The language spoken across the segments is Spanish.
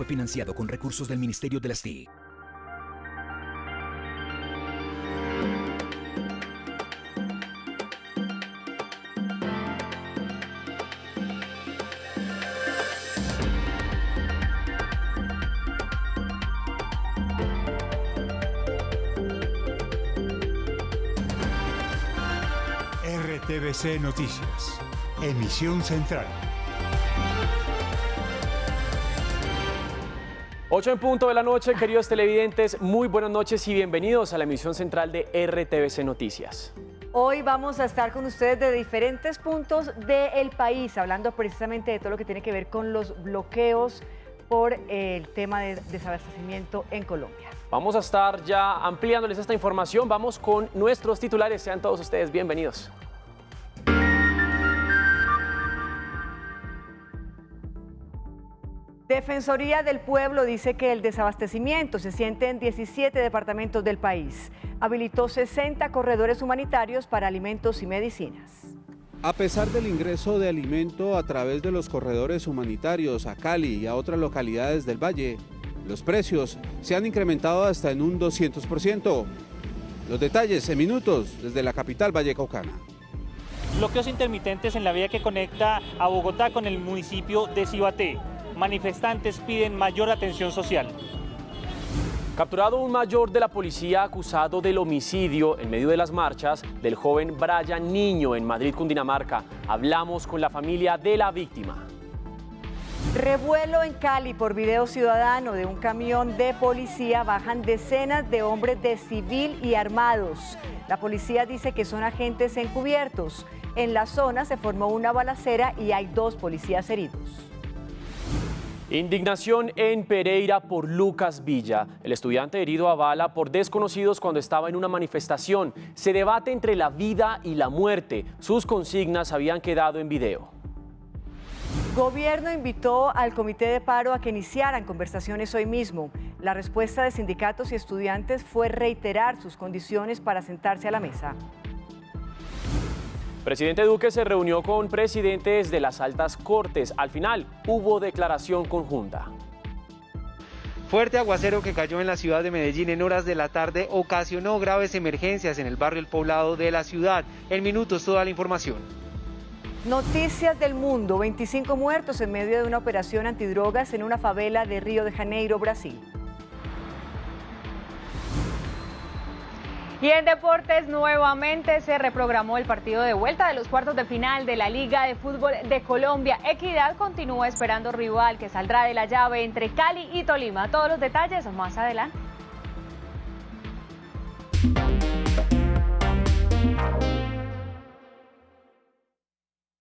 Fue financiado con recursos del Ministerio de las TIC. RTVC Noticias, emisión central. 8 en punto de la noche, queridos televidentes, muy buenas noches y bienvenidos a la emisión central de RTVC Noticias. Hoy vamos a estar con ustedes de diferentes puntos del país, hablando precisamente de todo lo que tiene que ver con los bloqueos por el tema de desabastecimiento en Colombia. Vamos a estar ya ampliándoles esta información, vamos con nuestros titulares, sean todos ustedes bienvenidos. Defensoría del Pueblo dice que el desabastecimiento se siente en 17 departamentos del país. Habilitó 60 corredores humanitarios para alimentos y medicinas. A pesar del ingreso de alimento a través de los corredores humanitarios a Cali y a otras localidades del Valle, los precios se han incrementado hasta en un 200%. Los detalles en minutos desde la capital vallecaucana. Bloqueos intermitentes en la vía que conecta a Bogotá con el municipio de Cibaté. Manifestantes piden mayor atención social. Capturado un mayor de la policía acusado del homicidio en medio de las marchas del joven Brian Niño en Madrid, Cundinamarca. Hablamos con la familia de la víctima. Revuelo en Cali por video ciudadano de un camión de policía. Bajan decenas de hombres de civil y armados. La policía dice que son agentes encubiertos. En la zona se formó una balacera y hay 2 policías heridos. Indignación en Pereira por Lucas Villa. El estudiante herido a bala por desconocidos cuando estaba en una manifestación. Se debate entre la vida y la muerte. Sus consignas habían quedado en video. Gobierno invitó al comité de paro a que iniciaran conversaciones hoy mismo. La respuesta de sindicatos y estudiantes fue reiterar sus condiciones para sentarse a la mesa. Presidente Duque se reunió con presidentes de las altas cortes. Al final, hubo declaración conjunta. Fuerte aguacero que cayó en la ciudad de Medellín en horas de la tarde ocasionó graves emergencias en el barrio El Poblado de la ciudad. En minutos toda la información. Noticias del mundo. 25 muertos en medio de una operación antidrogas en una favela de Río de Janeiro, Brasil. Y en deportes nuevamente se reprogramó el partido de vuelta de los cuartos de final de la Liga de Fútbol de Colombia. Equidad continúa esperando rival que saldrá de la llave entre Cali y Tolima. Todos los detalles más adelante.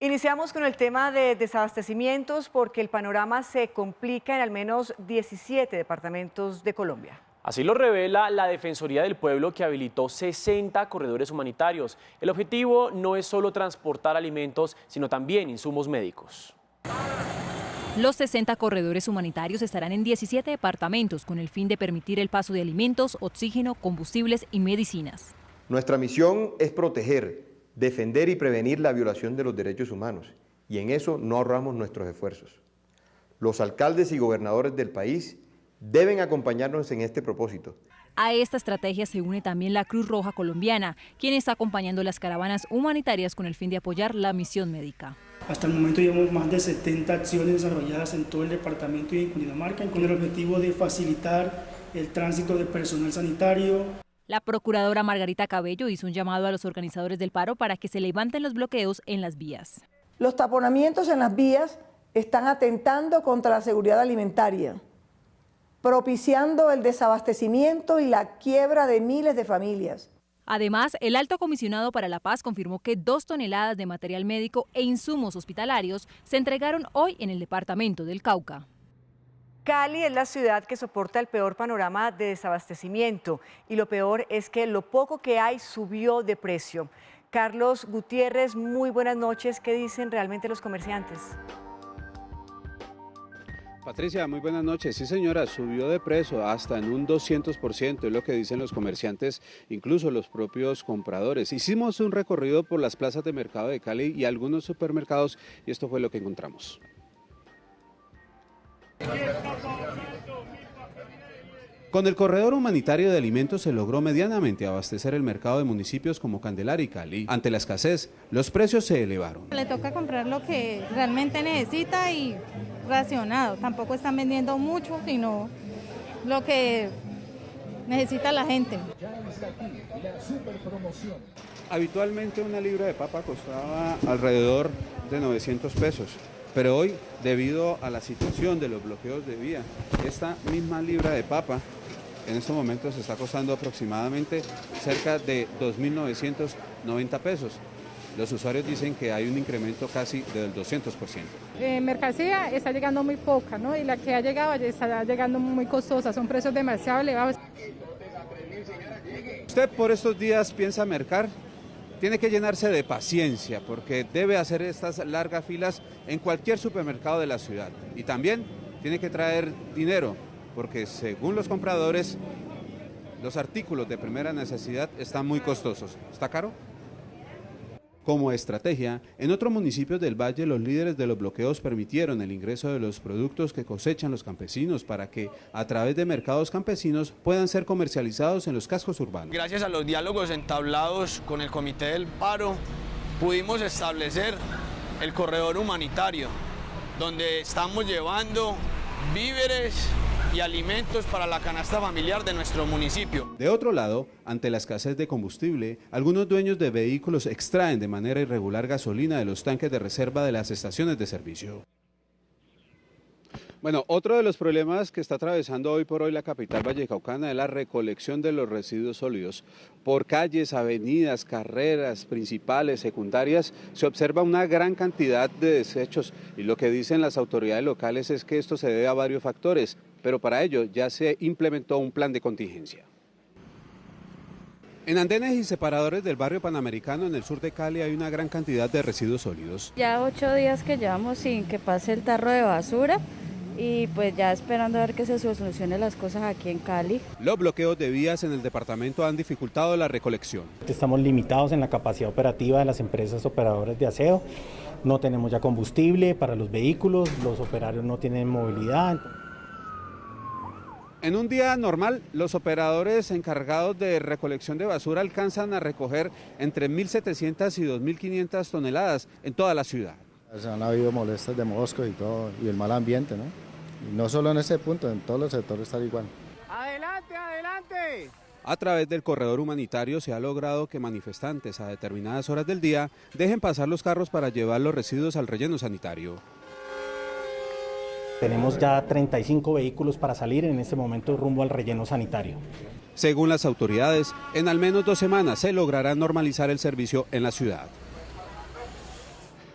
Iniciamos con el tema de desabastecimientos porque el panorama se complica en al menos 17 departamentos de Colombia. Así lo revela la Defensoría del Pueblo, que habilitó 60 corredores humanitarios. El objetivo no es solo transportar alimentos, sino también insumos médicos. Los 60 corredores humanitarios estarán en 17 departamentos con el fin de permitir el paso de alimentos, oxígeno, combustibles y medicinas. Nuestra misión es proteger, defender y prevenir la violación de los derechos humanos, y en eso no ahorramos nuestros esfuerzos. Los alcaldes y gobernadores del país deben acompañarnos en este propósito. A esta estrategia se une también la Cruz Roja Colombiana, quien está acompañando las caravanas humanitarias con el fin de apoyar la misión médica. Hasta el momento llevamos más de 70 acciones desarrolladas en todo el departamento y en Cundinamarca, con el objetivo de facilitar el tránsito de personal sanitario. La procuradora Margarita Cabello hizo un llamado a los organizadores del paro para que se levanten los bloqueos en las vías. Los taponamientos en las vías están atentando contra la seguridad alimentaria, propiciando el desabastecimiento y la quiebra de miles de familias. Además, el Alto Comisionado para la Paz confirmó que 2 toneladas de material médico e insumos hospitalarios se entregaron hoy en el departamento del Cauca. Cali es la ciudad que soporta el peor panorama de desabastecimiento y lo peor es que lo poco que hay subió de precio. Carlos Gutiérrez, muy buenas noches. ¿Qué dicen realmente los comerciantes? Patricia, muy buenas noches. Sí, señora, subió de precio hasta en un 200%, es lo que dicen los comerciantes, incluso los propios compradores. Hicimos un recorrido por las plazas de mercado de Cali y algunos supermercados y esto fue lo que encontramos. Con el corredor humanitario de alimentos se logró medianamente abastecer el mercado de municipios como Candelaria y Cali. Ante la escasez, los precios se elevaron. Le toca comprar lo que realmente necesita y racionado. Tampoco están vendiendo mucho, sino lo que necesita la gente. Habitualmente una libra de papa costaba alrededor de 900 pesos. Pero hoy, debido a la situación de los bloqueos de vía, esta misma libra de papa en estos momentos está costando aproximadamente cerca de 2.990 pesos. Los usuarios dicen que hay un incremento casi del 200%. Mercancía está llegando muy poca, ¿no? Y la que ha llegado está llegando muy costosa, son precios demasiado elevados. ¿Usted por estos días piensa mercar? Tiene que llenarse de paciencia porque debe hacer estas largas filas en cualquier supermercado de la ciudad. Y también tiene que traer dinero porque según los compradores, los artículos de primera necesidad están muy costosos. ¿Está caro? Como estrategia, en otros municipios del Valle los líderes de los bloqueos permitieron el ingreso de los productos que cosechan los campesinos para que a través de mercados campesinos puedan ser comercializados en los cascos urbanos. Gracias a los diálogos entablados con el Comité del Paro, pudimos establecer el corredor humanitario, donde estamos llevando víveres y alimentos para la canasta familiar de nuestro municipio. De otro lado, ante la escasez de combustible, algunos dueños de vehículos extraen de manera irregular gasolina de los tanques de reserva de las estaciones de servicio. Bueno, otro de los problemas que está atravesando hoy por hoy la capital vallecaucana es la recolección de los residuos sólidos. Por calles, avenidas, carreras principales, secundarias, se observa una gran cantidad de desechos y lo que dicen las autoridades locales es que esto se debe a varios factores, pero para ello ya se implementó un plan de contingencia. En andenes y separadores del barrio Panamericano en el sur de Cali hay una gran cantidad de residuos sólidos. Ya 8 días que llevamos sin que pase el tarro de basura. Y pues ya esperando a ver que se solucionen las cosas aquí en Cali. Los bloqueos de vías en el departamento han dificultado la recolección. Estamos limitados en la capacidad operativa de las empresas operadoras de aseo. No tenemos ya combustible para los vehículos, los operarios no tienen movilidad. En un día normal, los operadores encargados de recolección de basura alcanzan a recoger entre 1.700 y 2.500 toneladas en toda la ciudad. Han habido molestias de moscos y todo, y el mal ambiente, ¿no? Y no solo en ese punto, en todos los sectores está igual. ¡Adelante, adelante! A través del corredor humanitario se ha logrado que manifestantes a determinadas horas del día dejen pasar los carros para llevar los residuos al relleno sanitario. Tenemos ya 35 vehículos para salir en este momento rumbo al relleno sanitario. Según las autoridades, en al menos 2 semanas se logrará normalizar el servicio en la ciudad.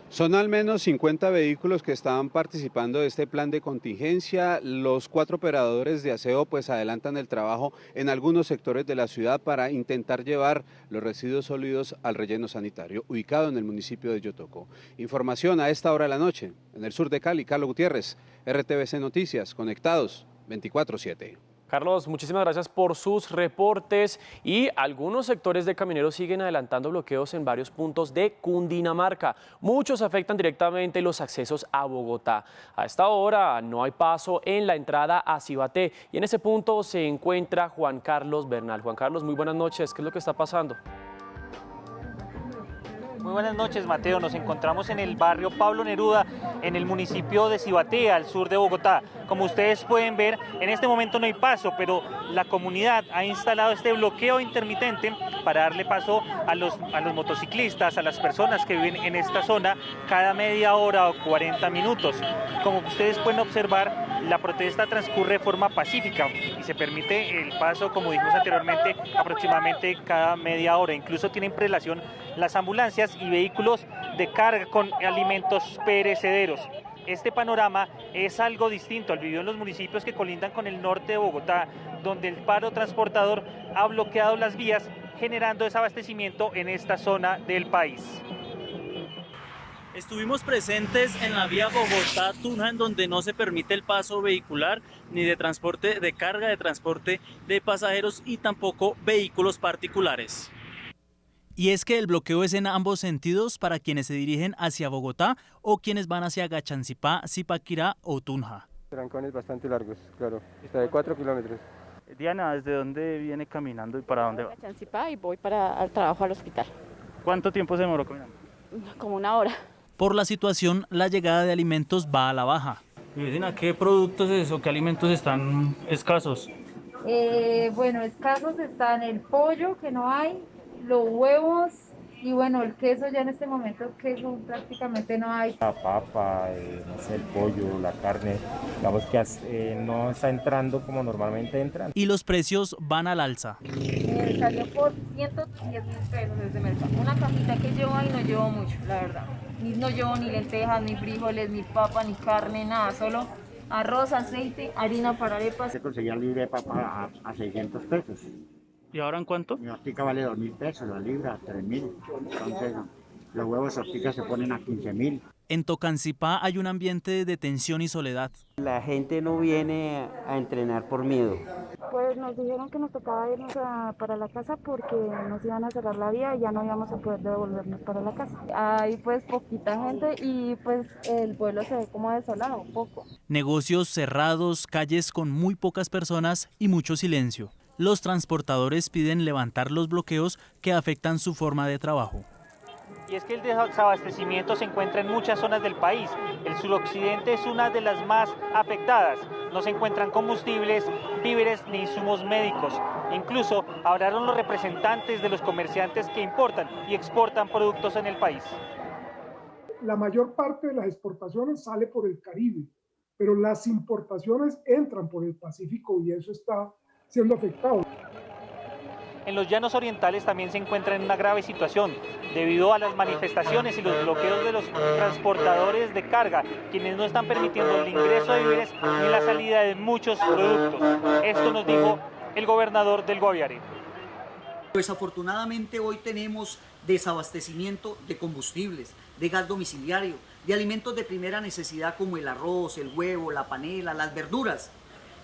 Son al menos 50 vehículos que estaban participando de este plan de contingencia. Los 4 operadores de aseo pues adelantan el trabajo en algunos sectores de la ciudad para intentar llevar los residuos sólidos al relleno sanitario, ubicado en el municipio de Yotoco. Información a esta hora de la noche, en el sur de Cali, Carlos Gutiérrez, RTVC Noticias, conectados 24/7. Carlos, muchísimas gracias por sus reportes y algunos sectores de camioneros siguen adelantando bloqueos en varios puntos de Cundinamarca. Muchos afectan directamente los accesos a Bogotá. A esta hora no hay paso en la entrada a Cibaté y en ese punto se encuentra Juan Carlos Bernal. Juan Carlos, muy buenas noches. ¿Qué es lo que está pasando? Muy buenas noches, Mateo. Nos encontramos en el barrio Pablo Neruda, en el municipio de Cibaté, al sur de Bogotá. Como ustedes pueden ver, en este momento no hay paso, pero la comunidad ha instalado este bloqueo intermitente para darle paso a los motociclistas, a las personas que viven en esta zona, cada media hora o 40 minutos. Como ustedes pueden observar, la protesta transcurre de forma pacífica y se permite el paso, como dijimos anteriormente, aproximadamente cada media hora. Incluso tienen prelación las ambulancias y vehículos de carga con alimentos perecederos. Este panorama es algo distinto al vivido en los municipios que colindan con el norte de Bogotá, donde el paro transportador ha bloqueado las vías, generando desabastecimiento en esta zona del país. Estuvimos presentes en la vía Bogotá-Tunja, en donde no se permite el paso vehicular ni de transporte de carga, de transporte de pasajeros y tampoco vehículos particulares. Y es que el bloqueo es en ambos sentidos para quienes se dirigen hacia Bogotá o quienes van hacia Gachancipá, Zipaquirá o Tunja. Trancones bastante largos, claro, hasta de 4 kilómetros. Diana, ¿desde dónde viene caminando y para dónde va? A Chancipá y voy al trabajo al hospital. ¿Cuánto tiempo se demoró caminando? Como 1 hora. Por la situación, la llegada de alimentos va a la baja. Y vecina, ¿qué productos o qué alimentos están escasos? Bueno, escasos están el pollo, que no hay, los huevos y bueno, el queso ya en este momento, queso prácticamente no hay. La papa, no sé, el pollo, la carne, digamos que no está entrando como normalmente entran. Y los precios van al alza. Salió por 110.000 pesos desde mercado. Una cajita que llevo ahí no llevo mucho, la verdad. No llevo ni lentejas, ni frijoles, ni papa, ni carne, nada, solo arroz, aceite, harina para arepas. Se conseguía libre de papa a 600 pesos. ¿Y ahora en cuánto? Mi hortica vale 2.000 pesos, la libra, 3.000. Entonces, los huevos horticas se ponen a 15.000. En Tocancipá hay un ambiente de tensión y soledad. La gente no viene a entrenar por miedo. Pues nos dijeron que nos tocaba irnos para la casa porque nos iban a cerrar la vía y ya no íbamos a poder devolvernos para la casa. Hay pues poquita gente y pues el pueblo se ve como desolado, un poco. Negocios cerrados, calles con muy pocas personas y mucho silencio. Los transportadores piden levantar los bloqueos que afectan su forma de trabajo. Y es que el desabastecimiento se encuentra en muchas zonas del país. El suroccidente es una de las más afectadas. No se encuentran combustibles, víveres ni insumos médicos. Incluso hablaron los representantes de los comerciantes que importan y exportan productos en el país. La mayor parte de las exportaciones sale por el Caribe, pero las importaciones entran por el Pacífico y eso está siendo afectado. En los llanos orientales también se encuentran en una grave situación debido a las manifestaciones y los bloqueos de los transportadores de carga, quienes no están permitiendo el ingreso de víveres ni la salida de muchos productos. Esto nos dijo el gobernador del Guaviare. Desafortunadamente hoy tenemos desabastecimiento de combustibles, de gas domiciliario, de alimentos de primera necesidad como el arroz, el huevo, la panela, las verduras.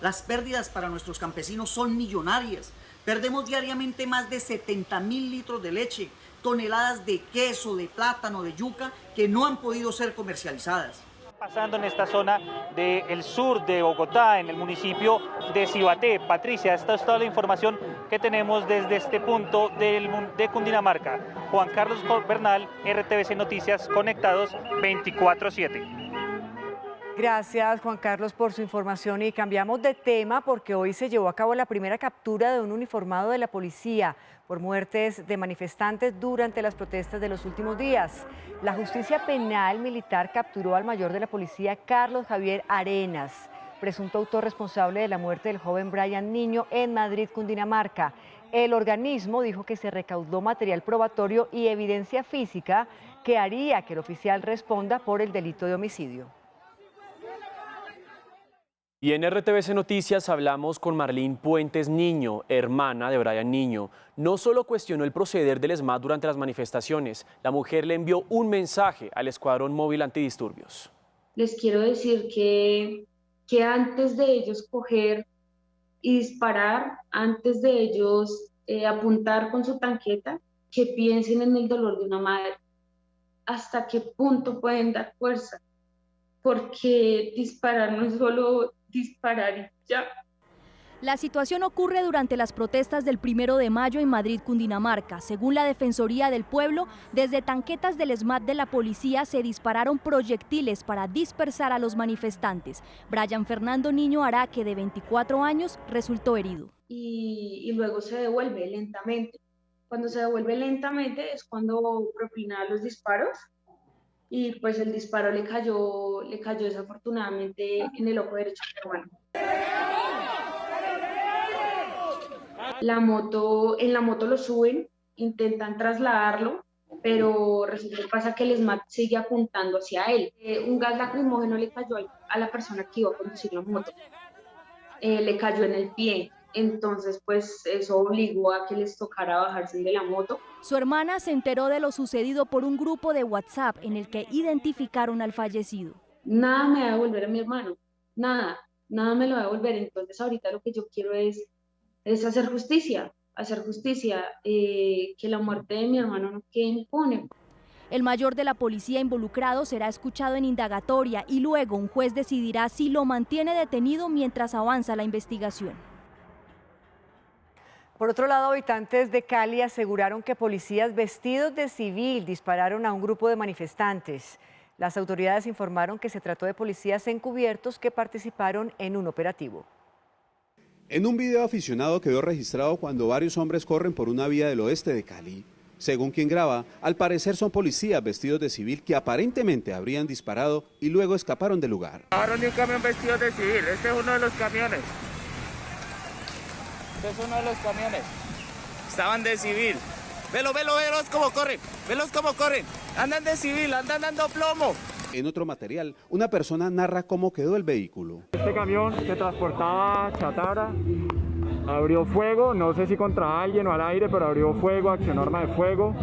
Las pérdidas para nuestros campesinos son millonarias. Perdemos diariamente más de 70.000 litros de leche, toneladas de queso, de plátano, de yuca, que no han podido ser comercializadas. Pasando en esta zona del sur de Bogotá, en el municipio de Cibaté. Patricia, esta es toda la información que tenemos desde este punto de Cundinamarca. Juan Carlos Bernal, RTVC Noticias, conectados 24/7. Gracias, Juan Carlos, por su información y cambiamos de tema porque hoy se llevó a cabo la primera captura de un uniformado de la policía por muertes de manifestantes durante las protestas de los últimos días. La justicia penal militar capturó al mayor de la policía, Carlos Javier Arenas, presunto autor responsable de la muerte del joven Brian Niño en Madrid, Cundinamarca. El organismo dijo que se recaudó material probatorio y evidencia física que haría que el oficial responda por el delito de homicidio. Y en RTVC Noticias hablamos con Marlene Puentes Niño, hermana de Brian Niño. No solo cuestionó el proceder del ESMAD durante las manifestaciones, la mujer le envió un mensaje al Escuadrón Móvil Antidisturbios. Les quiero decir que antes de ellos coger y disparar, antes de ellos apuntar con su tanqueta, que piensen en el dolor de una madre. ¿Hasta qué punto pueden dar fuerza? Porque disparar no es solo disparar y ya. La situación ocurre durante las protestas del 1 de mayo en Madrid, Cundinamarca. Según la Defensoría del Pueblo, desde tanquetas del ESMAD de la policía se dispararon proyectiles para dispersar a los manifestantes. Brian Fernando Niño Araque, de 24 años, resultó herido. Y luego se devuelve lentamente. Cuando se devuelve lentamente es cuando propina los disparos. Y pues el disparo le cayó desafortunadamente en el ojo derecho de mi hermano. En la moto lo suben, intentan trasladarlo, pero resulta que pasa que el ESMAD sigue apuntando hacia él. Un gas lacrimógeno le cayó a la persona que iba a conducir la moto, le cayó en el pie. Entonces, pues eso obligó a que les tocara bajarse de la moto. Su hermana se enteró de lo sucedido por un grupo de WhatsApp en el que identificaron al fallecido. Nada me va a devolver a mi hermano, nada me lo va a devolver. Entonces ahorita lo que yo quiero es hacer justicia, que la muerte de mi hermano no quede impune. El mayor de la policía involucrado será escuchado en indagatoria y luego un juez decidirá si lo mantiene detenido mientras avanza la investigación. Por otro lado, habitantes de Cali aseguraron que policías vestidos de civil dispararon a un grupo de manifestantes. Las autoridades informaron que se trató de policías encubiertos que participaron en un operativo. En un video aficionado quedó registrado cuando varios hombres corren por una vía del oeste de Cali. Según quien graba, al parecer son policías vestidos de civil que aparentemente habrían disparado y luego escaparon del lugar. Bajaron de un camión vestido de civil, este es uno de los camiones. Este es uno de los camiones. Estaban de civil. Velos cómo corren, andan de civil, andan dando plomo. En otro material, una persona narra cómo quedó el vehículo. Este camión que transportaba chatarra abrió fuego, no sé si contra alguien o al aire, pero abrió fuego, accionó arma de fuego.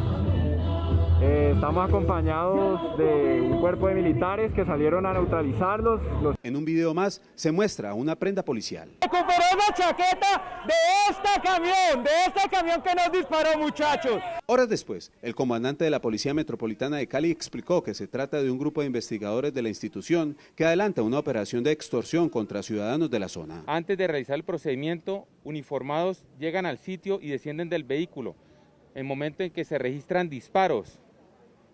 Estamos acompañados de un cuerpo de militares que salieron a neutralizarlos. En un video más se muestra una prenda policial. Recuperó la chaqueta de este camión que nos disparó, muchachos. Horas después, el comandante de la Policía Metropolitana de Cali explicó que se trata de un grupo de investigadores de la institución que adelanta una operación de extorsión contra ciudadanos de la zona. Antes de realizar el procedimiento, uniformados llegan al sitio y descienden del vehículo. En el momento en que se registran disparos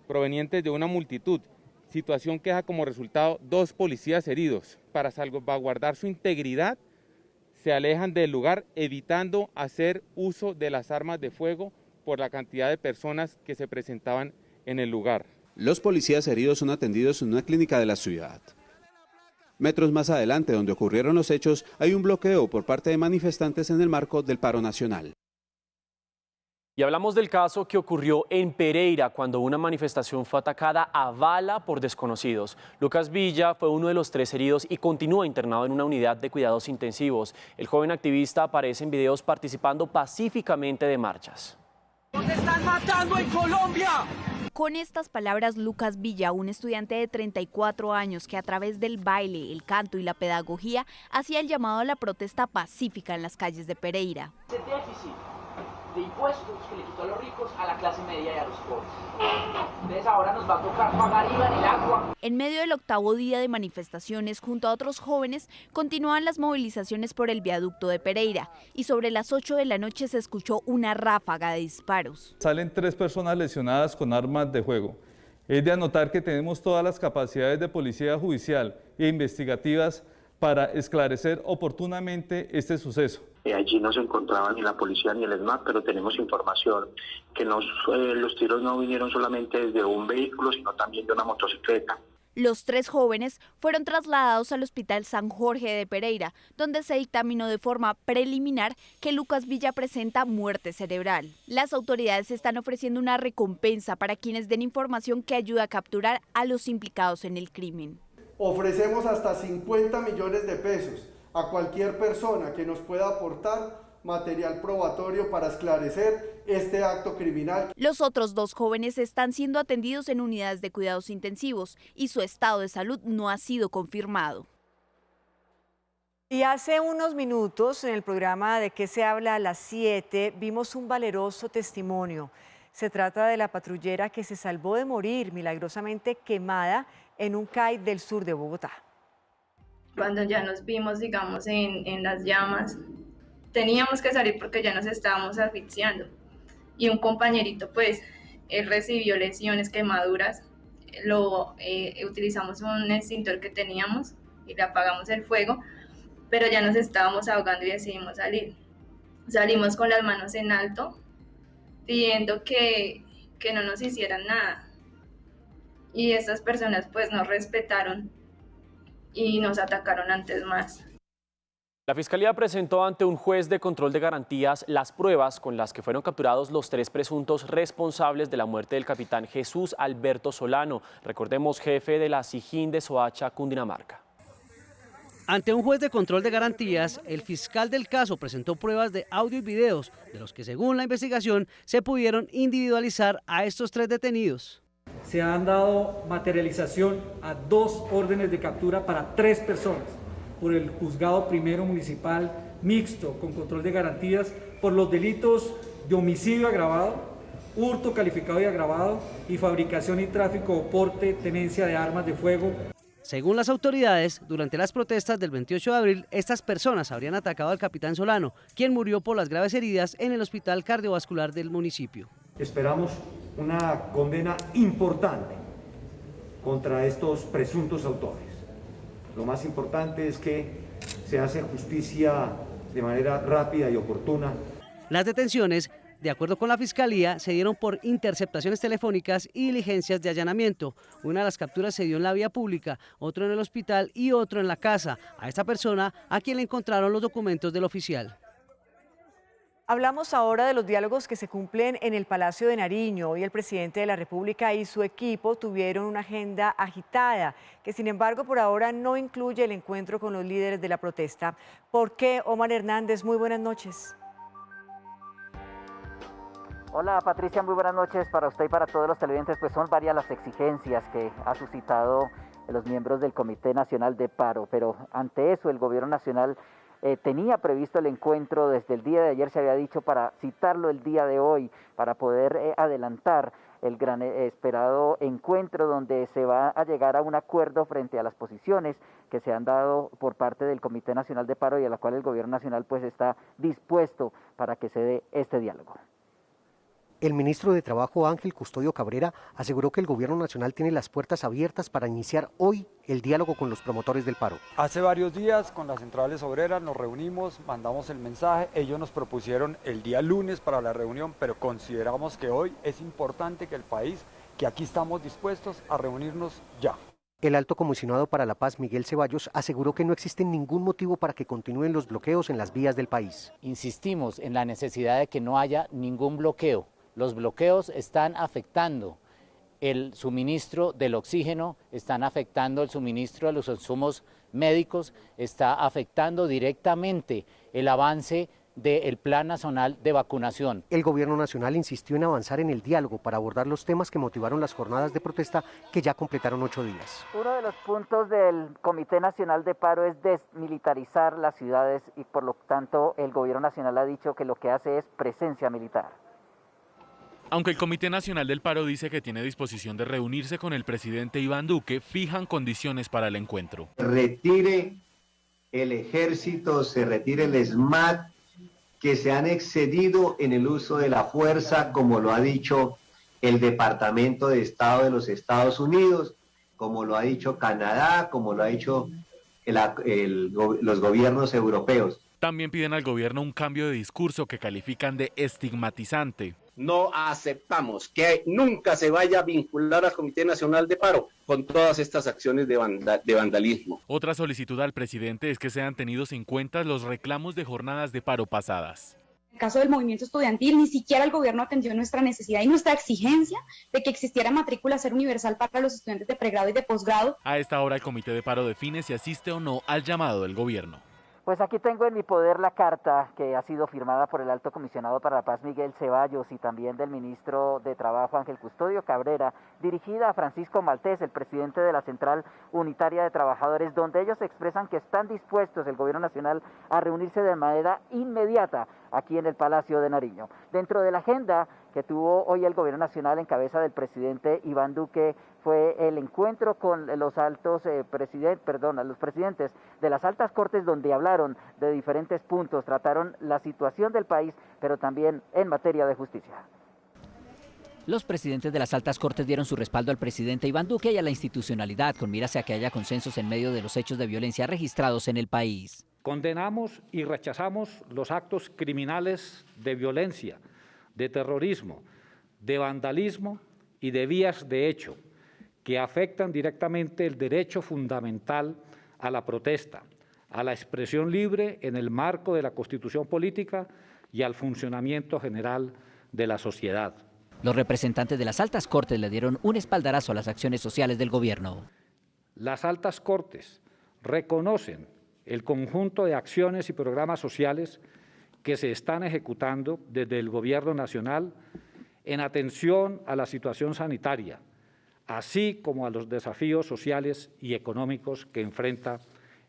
provenientes de una multitud, situación que deja como resultado 2 policías heridos. Para salvaguardar su integridad, se alejan del lugar evitando hacer uso de las armas de fuego por la cantidad de personas que se presentaban en el lugar. Los policías heridos son atendidos en una clínica de la ciudad. Metros más adelante, donde ocurrieron los hechos, hay un bloqueo por parte de manifestantes en el marco del paro nacional. Y hablamos del caso que ocurrió en Pereira cuando una manifestación fue atacada a bala por desconocidos. Lucas Villa fue uno de los 3 heridos y continúa internado en una unidad de cuidados intensivos. El joven activista aparece en videos participando pacíficamente de marchas. ¡Nos están matando en Colombia! Con estas palabras, Lucas Villa, un estudiante de 34 años que a través del baile, el canto y la pedagogía hacía el llamado a la protesta pacífica en las calles de Pereira. Ese déficit de impuestos que le quitó a los ricos a la clase media y a los pobres. Entonces ahora nos va a tocar pagar IVA en el agua. En medio del 8º día de manifestaciones, junto a otros jóvenes, continúan las movilizaciones por el viaducto de Pereira y sobre las 8 de la noche se escuchó una ráfaga de disparos. Salen 3 personas lesionadas con armas de fuego. Es de anotar que tenemos todas las capacidades de policía judicial e investigativas para esclarecer oportunamente este suceso. Allí no se encontraba ni la policía ni el ESMAD, pero tenemos información que los tiros no vinieron solamente desde un vehículo, sino también de una motocicleta. Los 3 jóvenes fueron trasladados al Hospital San Jorge de Pereira, donde se dictaminó de forma preliminar que Lucas Villa presenta muerte cerebral. Las autoridades están ofreciendo una recompensa para quienes den información que ayude a capturar a los implicados en el crimen. Ofrecemos hasta 50 millones de pesos a cualquier persona que nos pueda aportar material probatorio para esclarecer este acto criminal. Los otros 2 jóvenes están siendo atendidos en unidades de cuidados intensivos y su estado de salud no ha sido confirmado. Y hace unos minutos, en el programa ¿De qué se habla? A las 7, vimos un valeroso testimonio. Se trata de la patrullera que se salvó de morir milagrosamente quemada en un CAI del sur de Bogotá. Cuando ya nos vimos, digamos, en las llamas, teníamos que salir porque ya nos estábamos asfixiando. Y un compañerito, pues, él recibió lesiones, quemaduras. Utilizamos un extintor que teníamos y le apagamos el fuego, pero ya nos estábamos ahogando y decidimos salir. Salimos con las manos en alto, pidiendo que no nos hicieran nada. Y estas personas, pues, nos respetaron y nos atacaron antes más. La Fiscalía presentó ante un juez de control de garantías las pruebas con las que fueron capturados los 3 presuntos responsables de la muerte del capitán Jesús Alberto Solano, recordemos jefe de la SIJIN de Soacha, Cundinamarca. Ante un juez de control de garantías, el fiscal del caso presentó pruebas de audio y videos, de los que según la investigación se pudieron individualizar a estos 3 detenidos. Se han dado materialización a 2 órdenes de captura para 3 personas por el Juzgado Primero Municipal Mixto con control de garantías por los delitos de homicidio agravado, hurto calificado y agravado y fabricación y tráfico o porte, tenencia de armas de fuego. Según las autoridades, durante las protestas del 28 de abril, estas personas habrían atacado al capitán Solano, quien murió por las graves heridas en el hospital cardiovascular del municipio. Esperamos una condena importante contra estos presuntos autores. Lo más importante es que se hace justicia de manera rápida y oportuna. Las detenciones, de acuerdo con la Fiscalía, se dieron por interceptaciones telefónicas y diligencias de allanamiento. Una de las capturas se dio en la vía pública, otro en el hospital y otro en la casa. A esta persona, a quien le encontraron los documentos del oficial. Hablamos ahora de los diálogos que se cumplen en el Palacio de Nariño. Hoy el presidente de la República y su equipo tuvieron una agenda agitada, que sin embargo por ahora no incluye el encuentro con los líderes de la protesta. ¿Por qué, Omar Hernández? Muy buenas noches. Hola Patricia, muy buenas noches para usted y para todos los televidentes. Pues son varias las exigencias que ha suscitado los miembros del Comité Nacional de Paro, pero ante eso el Gobierno Nacional tenía previsto el encuentro desde el día de ayer, se había dicho, para citarlo el día de hoy, para poder adelantar el gran esperado encuentro donde se va a llegar a un acuerdo frente a las posiciones que se han dado por parte del Comité Nacional de Paro y a la cual el Gobierno Nacional pues está dispuesto para que se dé este diálogo. El ministro de Trabajo, Ángel Custodio Cabrera, aseguró que el Gobierno Nacional tiene las puertas abiertas para iniciar hoy el diálogo con los promotores del paro. Hace varios días con las centrales obreras nos reunimos, mandamos el mensaje, ellos nos propusieron el día lunes para la reunión, pero consideramos que hoy es importante que el país, que aquí estamos dispuestos a reunirnos ya. El alto comisionado para la paz, Miguel Ceballos, aseguró que no existe ningún motivo para que continúen los bloqueos en las vías del país. Insistimos en la necesidad de que no haya ningún bloqueo. Los bloqueos están afectando el suministro del oxígeno, están afectando el suministro de los insumos médicos, está afectando directamente el avance del Plan Nacional de Vacunación. El Gobierno Nacional insistió en avanzar en el diálogo para abordar los temas que motivaron las jornadas de protesta que ya completaron 8 días. Uno de los puntos del Comité Nacional de Paro es desmilitarizar las ciudades y por lo tanto el Gobierno Nacional ha dicho que lo que hace es presencia militar. Aunque el Comité Nacional del Paro dice que tiene disposición de reunirse con el presidente Iván Duque, fijan condiciones para el encuentro. Retire el ejército, se retire el SMAT, que se han excedido en el uso de la fuerza, como lo ha dicho el Departamento de Estado de los Estados Unidos, como lo ha dicho Canadá, como lo ha dicho los gobiernos europeos. También piden al gobierno un cambio de discurso que califican de estigmatizante. No aceptamos que nunca se vaya a vincular al Comité Nacional de Paro con todas estas acciones de vandalismo. Otra solicitud al presidente es que sean tenidos en cuenta los reclamos de jornadas de paro pasadas. En el caso del movimiento estudiantil, ni siquiera el gobierno atendió nuestra necesidad y nuestra exigencia de que existiera matrícula cero universal para los estudiantes de pregrado y de posgrado. A esta hora el Comité de Paro define si asiste o no al llamado del gobierno. Pues aquí tengo en mi poder la carta que ha sido firmada por el alto comisionado para la paz Miguel Ceballos y también del ministro de Trabajo Ángel Custodio Cabrera, dirigida a Francisco Maltés, el presidente de la Central Unitaria de Trabajadores, donde ellos expresan que están dispuestos el Gobierno Nacional a reunirse de manera inmediata aquí en el Palacio de Nariño. Dentro de la agenda que tuvo hoy el Gobierno Nacional en cabeza del presidente Iván Duque fue el encuentro con los los presidentes de las altas cortes, donde hablaron de diferentes puntos, trataron la situación del país, pero también en materia de justicia. Los presidentes de las altas cortes dieron su respaldo al presidente Iván Duque y a la institucionalidad, con miras a que haya consensos en medio de los hechos de violencia registrados en el país. Condenamos y rechazamos los actos criminales de violencia, de terrorismo, de vandalismo y de vías de hecho, que afectan directamente el derecho fundamental a la protesta, a la expresión libre en el marco de la Constitución política y al funcionamiento general de la sociedad. Los representantes de las altas cortes le dieron un espaldarazo a las acciones sociales del gobierno. Las altas cortes reconocen el conjunto de acciones y programas sociales que se están ejecutando desde el Gobierno Nacional en atención a la situación sanitaria, así como a los desafíos sociales y económicos que enfrenta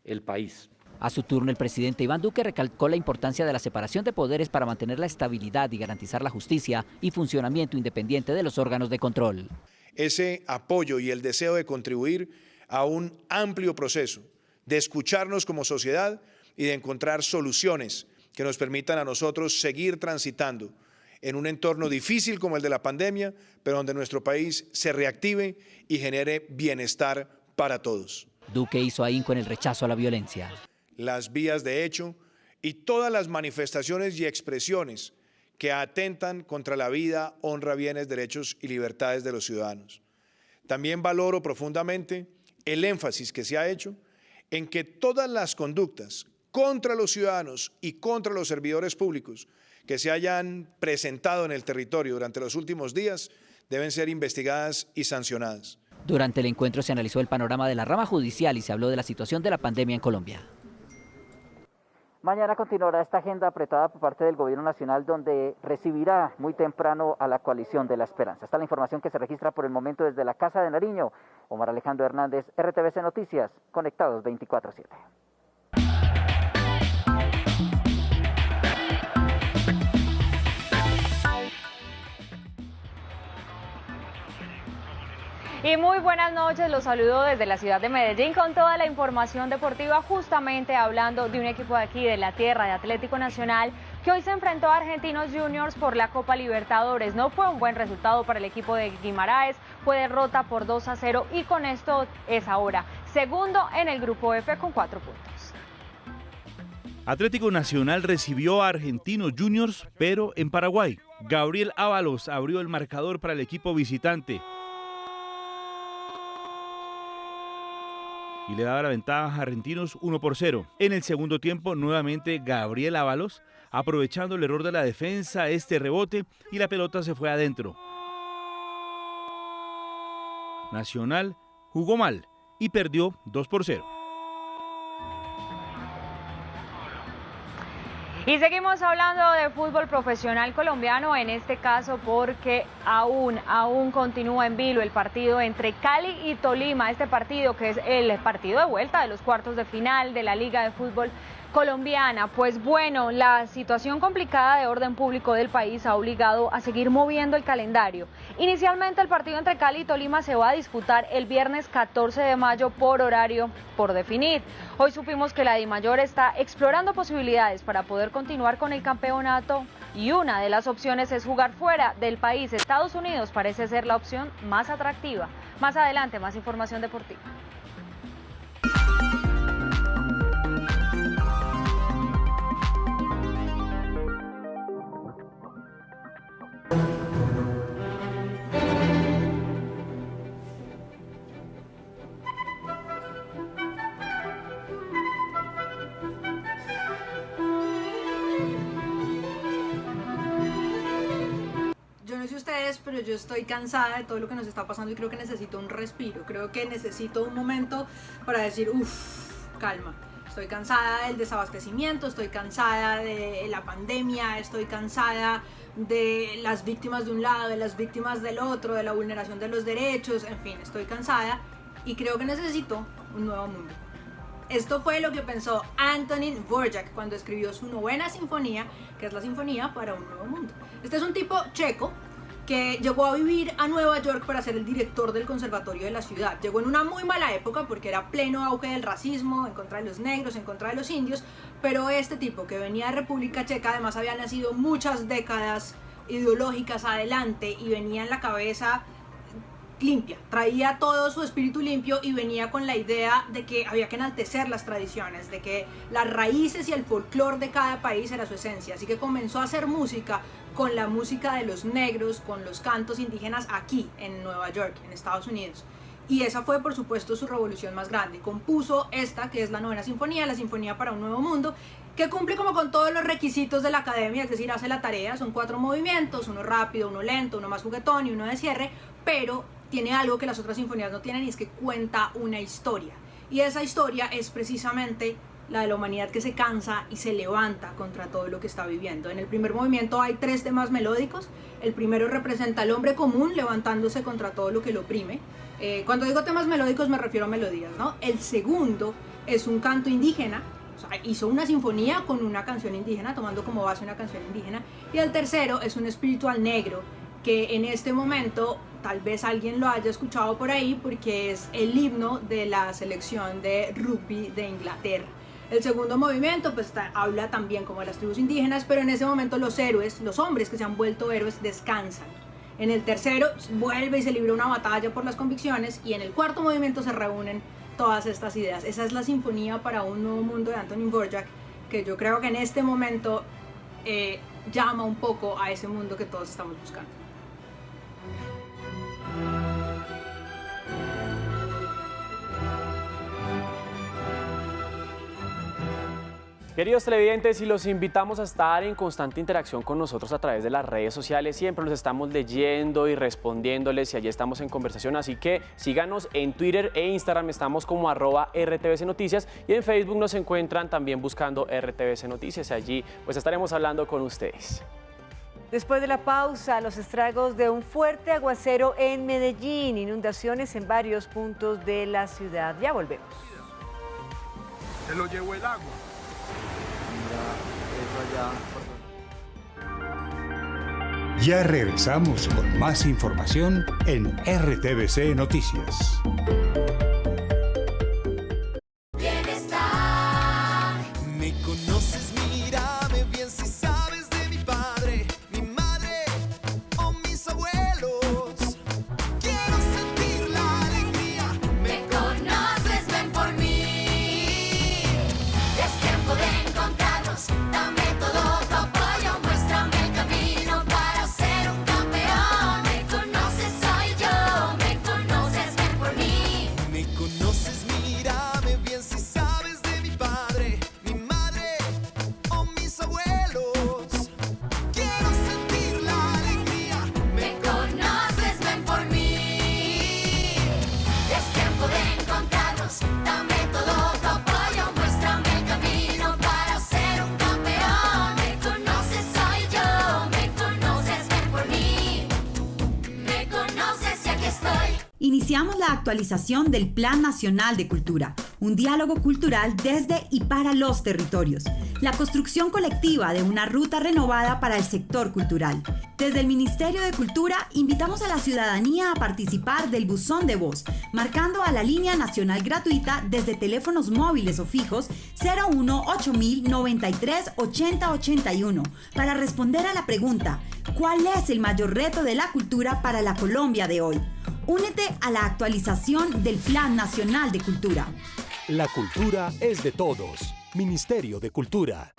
el país. A su turno, el presidente Iván Duque recalcó la importancia de la separación de poderes para mantener la estabilidad y garantizar la justicia y funcionamiento independiente de los órganos de control. Ese apoyo y el deseo de contribuir a un amplio proceso, de escucharnos como sociedad y de encontrar soluciones que nos permitan a nosotros seguir transitando en un entorno difícil como el de la pandemia, pero donde nuestro país se reactive y genere bienestar para todos. Duque hizo ahínco en el rechazo a la violencia. Las vías de hecho y todas las manifestaciones y expresiones que atentan contra la vida, honra, bienes, derechos y libertades de los ciudadanos. También valoro profundamente el énfasis que se ha hecho en que todas las conductas contra los ciudadanos y contra los servidores públicos que se hayan presentado en el territorio durante los últimos días deben ser investigadas y sancionadas. Durante el encuentro se analizó el panorama de la rama judicial y se habló de la situación de la pandemia en Colombia. Mañana continuará esta agenda apretada por parte del Gobierno Nacional, donde recibirá muy temprano a la Coalición de la Esperanza. Esta es la información que se registra por el momento desde la Casa de Nariño. Omar Alejandro Hernández, RTVC Noticias, conectados 24/7. Y muy buenas noches, los saludo desde la ciudad de Medellín con toda la información deportiva, justamente hablando de un equipo de aquí, de la tierra, de Atlético Nacional, que hoy se enfrentó a Argentinos Juniors por la Copa Libertadores. No fue un buen resultado para el equipo de Guimaraes, fue derrota por 2-0 y con esto es ahora segundo en el grupo F con 4 puntos. Atlético Nacional recibió a Argentinos Juniors, pero en Paraguay. Gabriel Ábalos abrió el marcador para el equipo visitante y le daba la ventaja a Argentinos 1-0. En el segundo tiempo, nuevamente Gabriel Ábalos, aprovechando el error de la defensa, este rebote y la pelota se fue adentro. Nacional jugó mal y perdió 2-0. Y seguimos hablando de fútbol profesional colombiano, en este caso porque aún continúa en vilo el partido entre Cali y Tolima, este partido que es el partido de vuelta de los cuartos de final de la Liga de Fútbol colombiana. Pues bueno, la situación complicada de orden público del país ha obligado a seguir moviendo el calendario. Inicialmente el partido entre Cali y Tolima se va a disputar el viernes 14 de mayo por horario por definir. Hoy supimos que la DIMAYOR está explorando posibilidades para poder continuar con el campeonato y una de las opciones es jugar fuera del país. Estados Unidos parece ser la opción más atractiva. Más adelante, más información deportiva. Ustedes, pero yo estoy cansada de todo lo que nos está pasando y creo que necesito un respiro, creo que necesito un momento para decir, calma. Estoy cansada del desabastecimiento, estoy cansada de la pandemia, estoy cansada de las víctimas de un lado, de las víctimas del otro, de la vulneración de los derechos, en fin, estoy cansada y creo que necesito un nuevo mundo. Esto fue lo que pensó Antonín Dvořák cuando escribió su 9ª sinfonía, que es la Sinfonía para un Nuevo Mundo. Este es un tipo checo que llegó a vivir a Nueva York para ser el director del conservatorio de la ciudad. Llegó en una muy mala época porque era pleno auge del racismo, en contra de los negros, en contra de los indios, pero este tipo que venía de República Checa además había nacido muchas décadas ideológicas adelante y venía en la cabeza limpia, traía todo su espíritu limpio y venía con la idea de que había que enaltecer las tradiciones, de que las raíces y el folclore de cada país era su esencia, así que comenzó a hacer música con la música de los negros, con los cantos indígenas aquí en Nueva York, en Estados Unidos. Y esa fue, por supuesto, su revolución más grande. Compuso esta, que es la 9ª sinfonía, la Sinfonía para un Nuevo Mundo, que cumple como con todos los requisitos de la academia, es decir, hace la tarea, son 4 movimientos, uno rápido, uno lento, uno más juguetón y uno de cierre, pero tiene algo que las otras sinfonías no tienen y es que cuenta una historia. Y esa historia es precisamente la de la humanidad que se cansa y se levanta contra todo lo que está viviendo. En el primer movimiento hay 3 temas melódicos. El primero representa al hombre común levantándose contra todo lo que lo oprime. Cuando digo temas melódicos me refiero a melodías, ¿no? El segundo es un canto indígena O sea, hizo una sinfonía con una canción indígena, tomando como base una canción indígena. Y el tercero es un espiritual negro, que en este momento tal vez alguien lo haya escuchado por ahí porque es el himno de la selección de rugby de Inglaterra. El segundo movimiento pues habla también como de las tribus indígenas, pero en ese momento los héroes, los hombres que se han vuelto héroes, descansan. En el tercero vuelve y se libra una batalla por las convicciones, y en el cuarto movimiento se reúnen todas estas ideas. Esa es la sinfonía para un nuevo mundo de Antonín Dvořák, que yo creo que en este momento llama un poco a ese mundo que todos estamos buscando. Queridos televidentes, y los invitamos a estar en constante interacción con nosotros a través de las redes sociales. Siempre los estamos leyendo y respondiéndoles, y allí estamos en conversación. Así que síganos en Twitter e Instagram, estamos como @RTBC Noticias, y en Facebook nos encuentran también buscando RTBC Noticias. Allí pues estaremos hablando con ustedes. Después de la pausa, los estragos de un fuerte aguacero en Medellín, inundaciones en varios puntos de la ciudad. Ya volvemos. Se lo llevó el agua. Ya regresamos con más información en RTBC Noticias. Bienestar. Me conoces, mírame bien si sabes de mi padre, mi madre o mis abuelos. Quiero sentir la alegría. Me conoces, ven por mí. Es tiempo de encontrarnos. Dame todo tu apoyo, muéstrame el camino para ser un campeón. Me conoces, soy yo. Me conoces, ven por mí. Me conoces, mírame bien si sabes de mi padre, mi madre o mis abuelos. Quiero sentir la alegría. Me conoces, ven por mí. Es tiempo de encontrarnos. Dame todo tu apoyo, muéstrame el camino para ser un campeón. Me conoces, soy yo. Me conoces, ven por mí. Me conoces y aquí estoy. Iniciamos la actualización del Plan Nacional de Cultura, un diálogo cultural desde y para los territorios, la construcción colectiva de una ruta renovada para el sector cultural. Desde el Ministerio de Cultura invitamos a la ciudadanía a participar del buzón de voz, marcando a la línea nacional gratuita desde teléfonos móviles o fijos 01 8000 93 80 81 para responder a la pregunta: ¿cuál es el mayor reto de la cultura para la Colombia de hoy? Únete a la actualización del Plan Nacional de Cultura. La cultura es de todos. Ministerio de Cultura.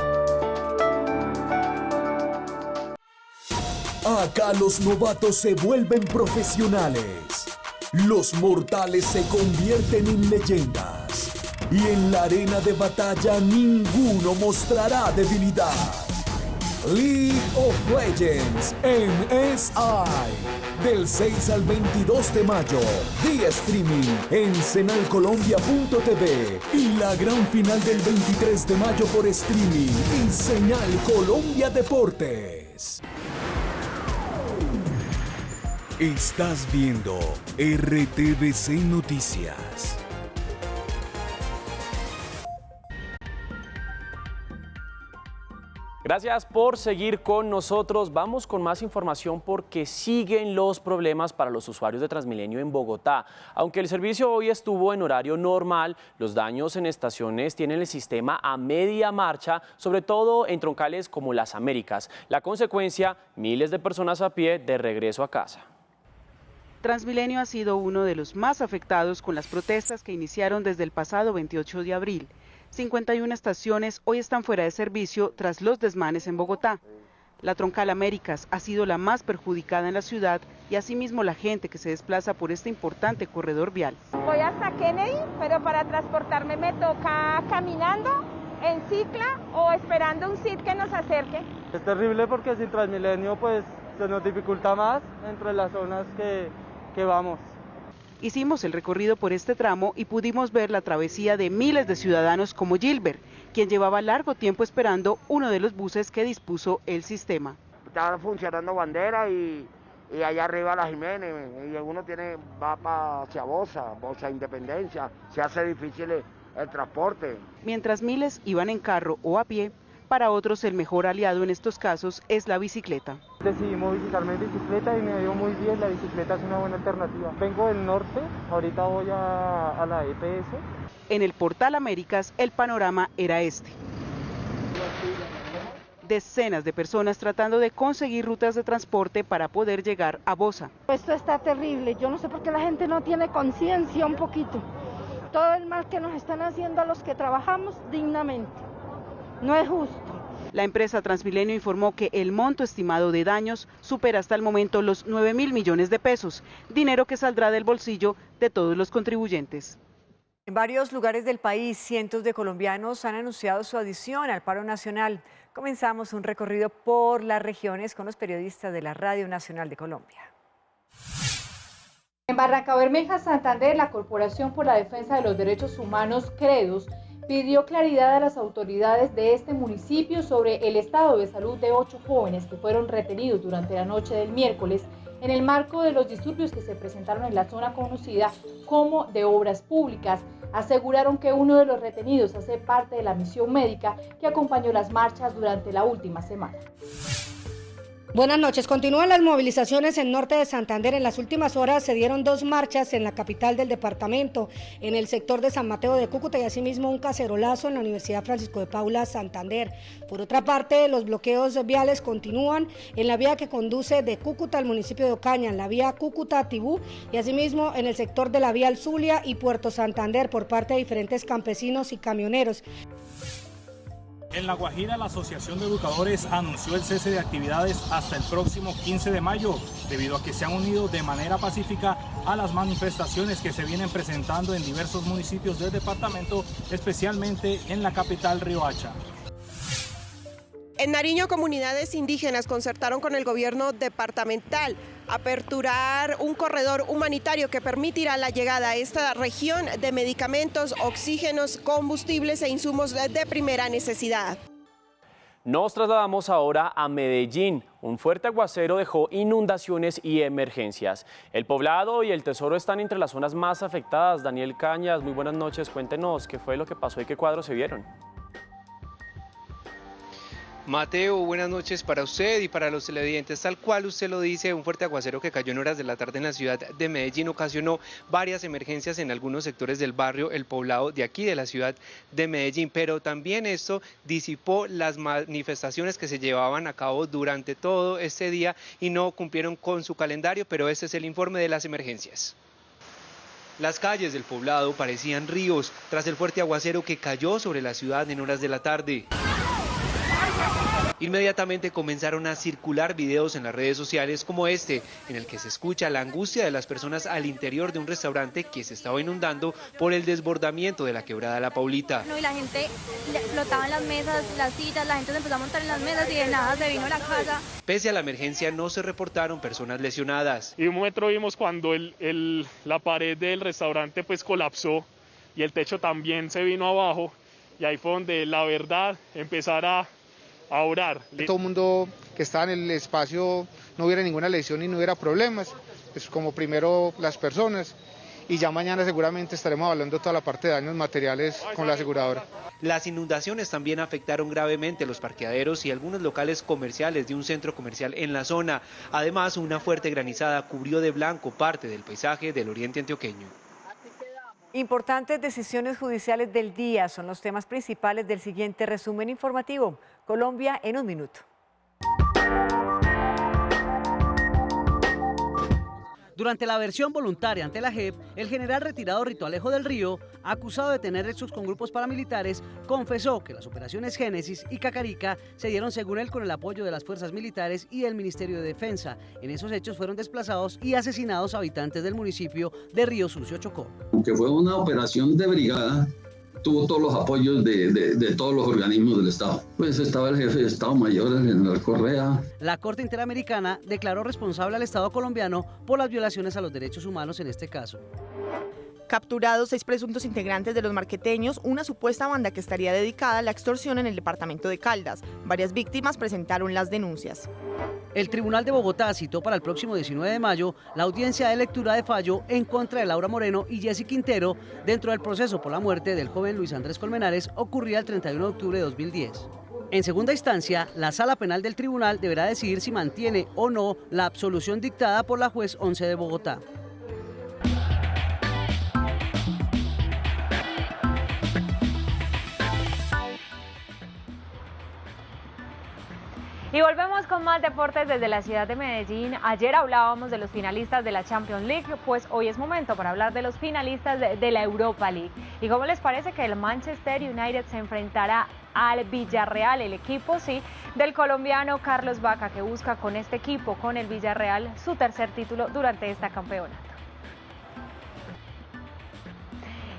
Acá los novatos se vuelven profesionales. Los mortales se convierten en leyendas. Y en la arena de batalla ninguno mostrará debilidad. League of Legends en SI. Del 6 al 22 de mayo. Vía streaming en senalcolombia.tv. Y la gran final del 23 de mayo por streaming en Señal Colombia Deportes. Estás viendo RTBC Noticias. Gracias por seguir con nosotros. Vamos con más información porque siguen los problemas para los usuarios de Transmilenio en Bogotá. Aunque el servicio hoy estuvo en horario normal, los daños en estaciones tienen el sistema a media marcha, sobre todo en troncales como Las Américas. La consecuencia, miles de personas a pie de regreso a casa. Transmilenio ha sido uno de los más afectados con las protestas que iniciaron desde el pasado 28 de abril. 51 estaciones hoy están fuera de servicio tras los desmanes en Bogotá. La troncal Américas ha sido la más perjudicada en la ciudad y asimismo la gente que se desplaza por este importante corredor vial. Voy hasta Kennedy, pero para transportarme me toca caminando, en cicla o esperando un SIT que nos acerque. Es terrible porque sin Transmilenio pues se nos dificulta más entre las zonas que vamos. Hicimos el recorrido por este tramo y pudimos ver la travesía de miles de ciudadanos como Gilbert, quien llevaba largo tiempo esperando uno de los buses que dispuso el sistema. Está funcionando Bandera y allá arriba la Jiménez, y uno va hacia Bosa Independencia, se hace difícil el transporte. Mientras miles iban en carro o a pie, para otros el mejor aliado en estos casos es la bicicleta. Decidí movilizarme en bicicleta y me dio muy bien, la bicicleta es una buena alternativa. Vengo del norte, ahorita voy a la EPS. En el Portal Américas el panorama era este. Decenas de personas tratando de conseguir rutas de transporte para poder llegar a Bosa. Esto está terrible, yo no sé por qué la gente no tiene conciencia un poquito. Todo el mal que nos están haciendo a los que trabajamos dignamente. No es justo. La empresa Transmilenio informó que el monto estimado de daños supera hasta el momento los 9.000 millones de pesos, dinero que saldrá del bolsillo de todos los contribuyentes. En varios lugares del país, cientos de colombianos han anunciado su adhesión al paro nacional. Comenzamos un recorrido por las regiones con los periodistas de la Radio Nacional de Colombia. En Barrancabermeja, Santander, la Corporación por la Defensa de los Derechos Humanos, CREDOS, pidió claridad a las autoridades de este municipio sobre el estado de salud de 8 jóvenes que fueron retenidos durante la noche del miércoles en el marco de los disturbios que se presentaron en la zona conocida como de Obras Públicas. Aseguraron que uno de los retenidos hace parte de la misión médica que acompañó las marchas durante la última semana. Buenas noches. Continúan las movilizaciones en norte de Santander. En las últimas horas se dieron 2 marchas en la capital del departamento, en el sector de San Mateo de Cúcuta y asimismo un cacerolazo en la Universidad Francisco de Paula, Santander. Por otra parte, los bloqueos viales continúan en la vía que conduce de Cúcuta al municipio de Ocaña, en la vía Cúcuta-Tibú y asimismo en el sector de la vía El Zulia y Puerto Santander por parte de diferentes campesinos y camioneros. En La Guajira, la Asociación de Educadores anunció el cese de actividades hasta el próximo 15 de mayo, debido a que se han unido de manera pacífica a las manifestaciones que se vienen presentando en diversos municipios del departamento, especialmente en la capital Riohacha. En Nariño, comunidades indígenas concertaron con el gobierno departamental aperturar un corredor humanitario que permitirá la llegada a esta región de medicamentos, oxígenos, combustibles e insumos de primera necesidad. Nos trasladamos ahora a Medellín. Un fuerte aguacero dejó inundaciones y emergencias. El Poblado y el Tesoro están entre las zonas más afectadas. Daniel Cañas, muy buenas noches. Cuéntenos qué fue lo que pasó y qué cuadros se vieron. Mateo, buenas noches para usted y para los televidentes. Tal cual usted lo dice, un fuerte aguacero que cayó en horas de la tarde en la ciudad de Medellín ocasionó varias emergencias en algunos sectores del barrio El Poblado de aquí de la ciudad de Medellín, pero también esto disipó las manifestaciones que se llevaban a cabo durante todo este día y no cumplieron con su calendario, pero este es el informe de las emergencias. Las calles del Poblado parecían ríos tras el fuerte aguacero que cayó sobre la ciudad en horas de la tarde. Inmediatamente comenzaron a circular videos en las redes sociales como este, en el que se escucha la angustia de las personas al interior de un restaurante que se estaba inundando por el desbordamiento de la quebrada La Paulita. Y la gente flotaban las mesas, las sillas, la gente se empezó a montar en las mesas y de nada se vino a la casa. Pese a la emergencia no se reportaron personas lesionadas. Y un momento vimos cuando la pared del restaurante pues colapsó y el techo también se vino abajo y ahí fue donde la verdad empezara a orar. Todo el mundo que estaba en el espacio no hubiera ninguna lesión y no hubiera problemas, pues como primero las personas, y ya mañana seguramente estaremos hablando toda la parte de daños materiales con la aseguradora. Las inundaciones también afectaron gravemente los parqueaderos y algunos locales comerciales de un centro comercial en la zona. Además, una fuerte granizada cubrió de blanco parte del paisaje del oriente antioqueño. Importantes decisiones judiciales del día son los temas principales del siguiente resumen informativo. Colombia en un minuto. Durante la versión voluntaria ante la JEP, el general retirado Rito Alejo del Río, acusado de tener nexos con grupos paramilitares, confesó que las operaciones Génesis y Cacarica se dieron según él con el apoyo de las fuerzas militares y del Ministerio de Defensa. En esos hechos fueron desplazados y asesinados habitantes del municipio de Río Sucio, Chocó. Aunque fue una operación de brigada, tuvo todos los apoyos de todos los organismos del Estado. Pues estaba el jefe de Estado Mayor, el general Correa. La Corte Interamericana declaró responsable al Estado colombiano por las violaciones a los derechos humanos en este caso. Capturados 6 presuntos integrantes de los Marqueteños, una supuesta banda que estaría dedicada a la extorsión en el departamento de Caldas. Varias víctimas presentaron las denuncias. El Tribunal de Bogotá citó para el próximo 19 de mayo la audiencia de lectura de fallo en contra de Laura Moreno y Jessy Quintero dentro del proceso por la muerte del joven Luis Andrés Colmenares ocurrida el 31 de octubre de 2010. En segunda instancia, la Sala Penal del Tribunal deberá decidir si mantiene o no la absolución dictada por la juez 11 de Bogotá. Y volvemos con más deportes desde la ciudad de Medellín. Ayer hablábamos de los finalistas de la Champions League, pues hoy es momento para hablar de los finalistas de la Europa League. ¿Y cómo les parece que el Manchester United se enfrentará al Villarreal, el equipo, sí, del colombiano Carlos Vaca, que busca con este equipo, con el Villarreal, su tercer título durante esta campeonato?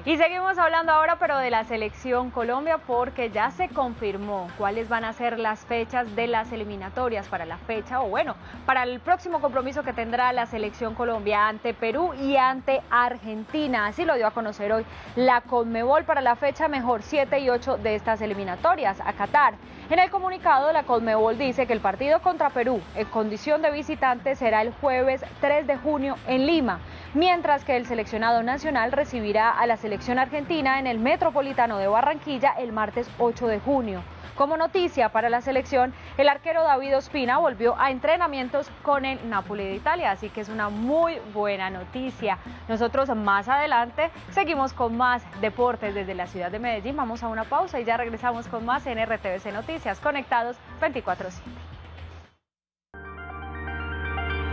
Y seguimos hablando ahora, pero de la selección Colombia, porque ya se confirmó cuáles van a ser las fechas de las eliminatorias para la fecha, o bueno, para el próximo compromiso que tendrá la selección Colombia ante Perú y ante Argentina. Así lo dio a conocer hoy la Conmebol para la fecha mejor 7 y 8 de estas eliminatorias a Qatar. En el comunicado, la Conmebol dice que el partido contra Perú, en condición de visitante, será el jueves 3 de junio en Lima, mientras que el seleccionado nacional recibirá a la selección argentina en el Metropolitano de Barranquilla el martes 8 de junio. Como noticia para la selección, el arquero David Ospina volvió a entrenamientos con el Napoli de Italia, así que es una muy buena noticia. Nosotros más adelante seguimos con más deportes desde la ciudad de Medellín. Vamos a una pausa y ya regresamos con más en RTVC Noticias, conectados 24/7.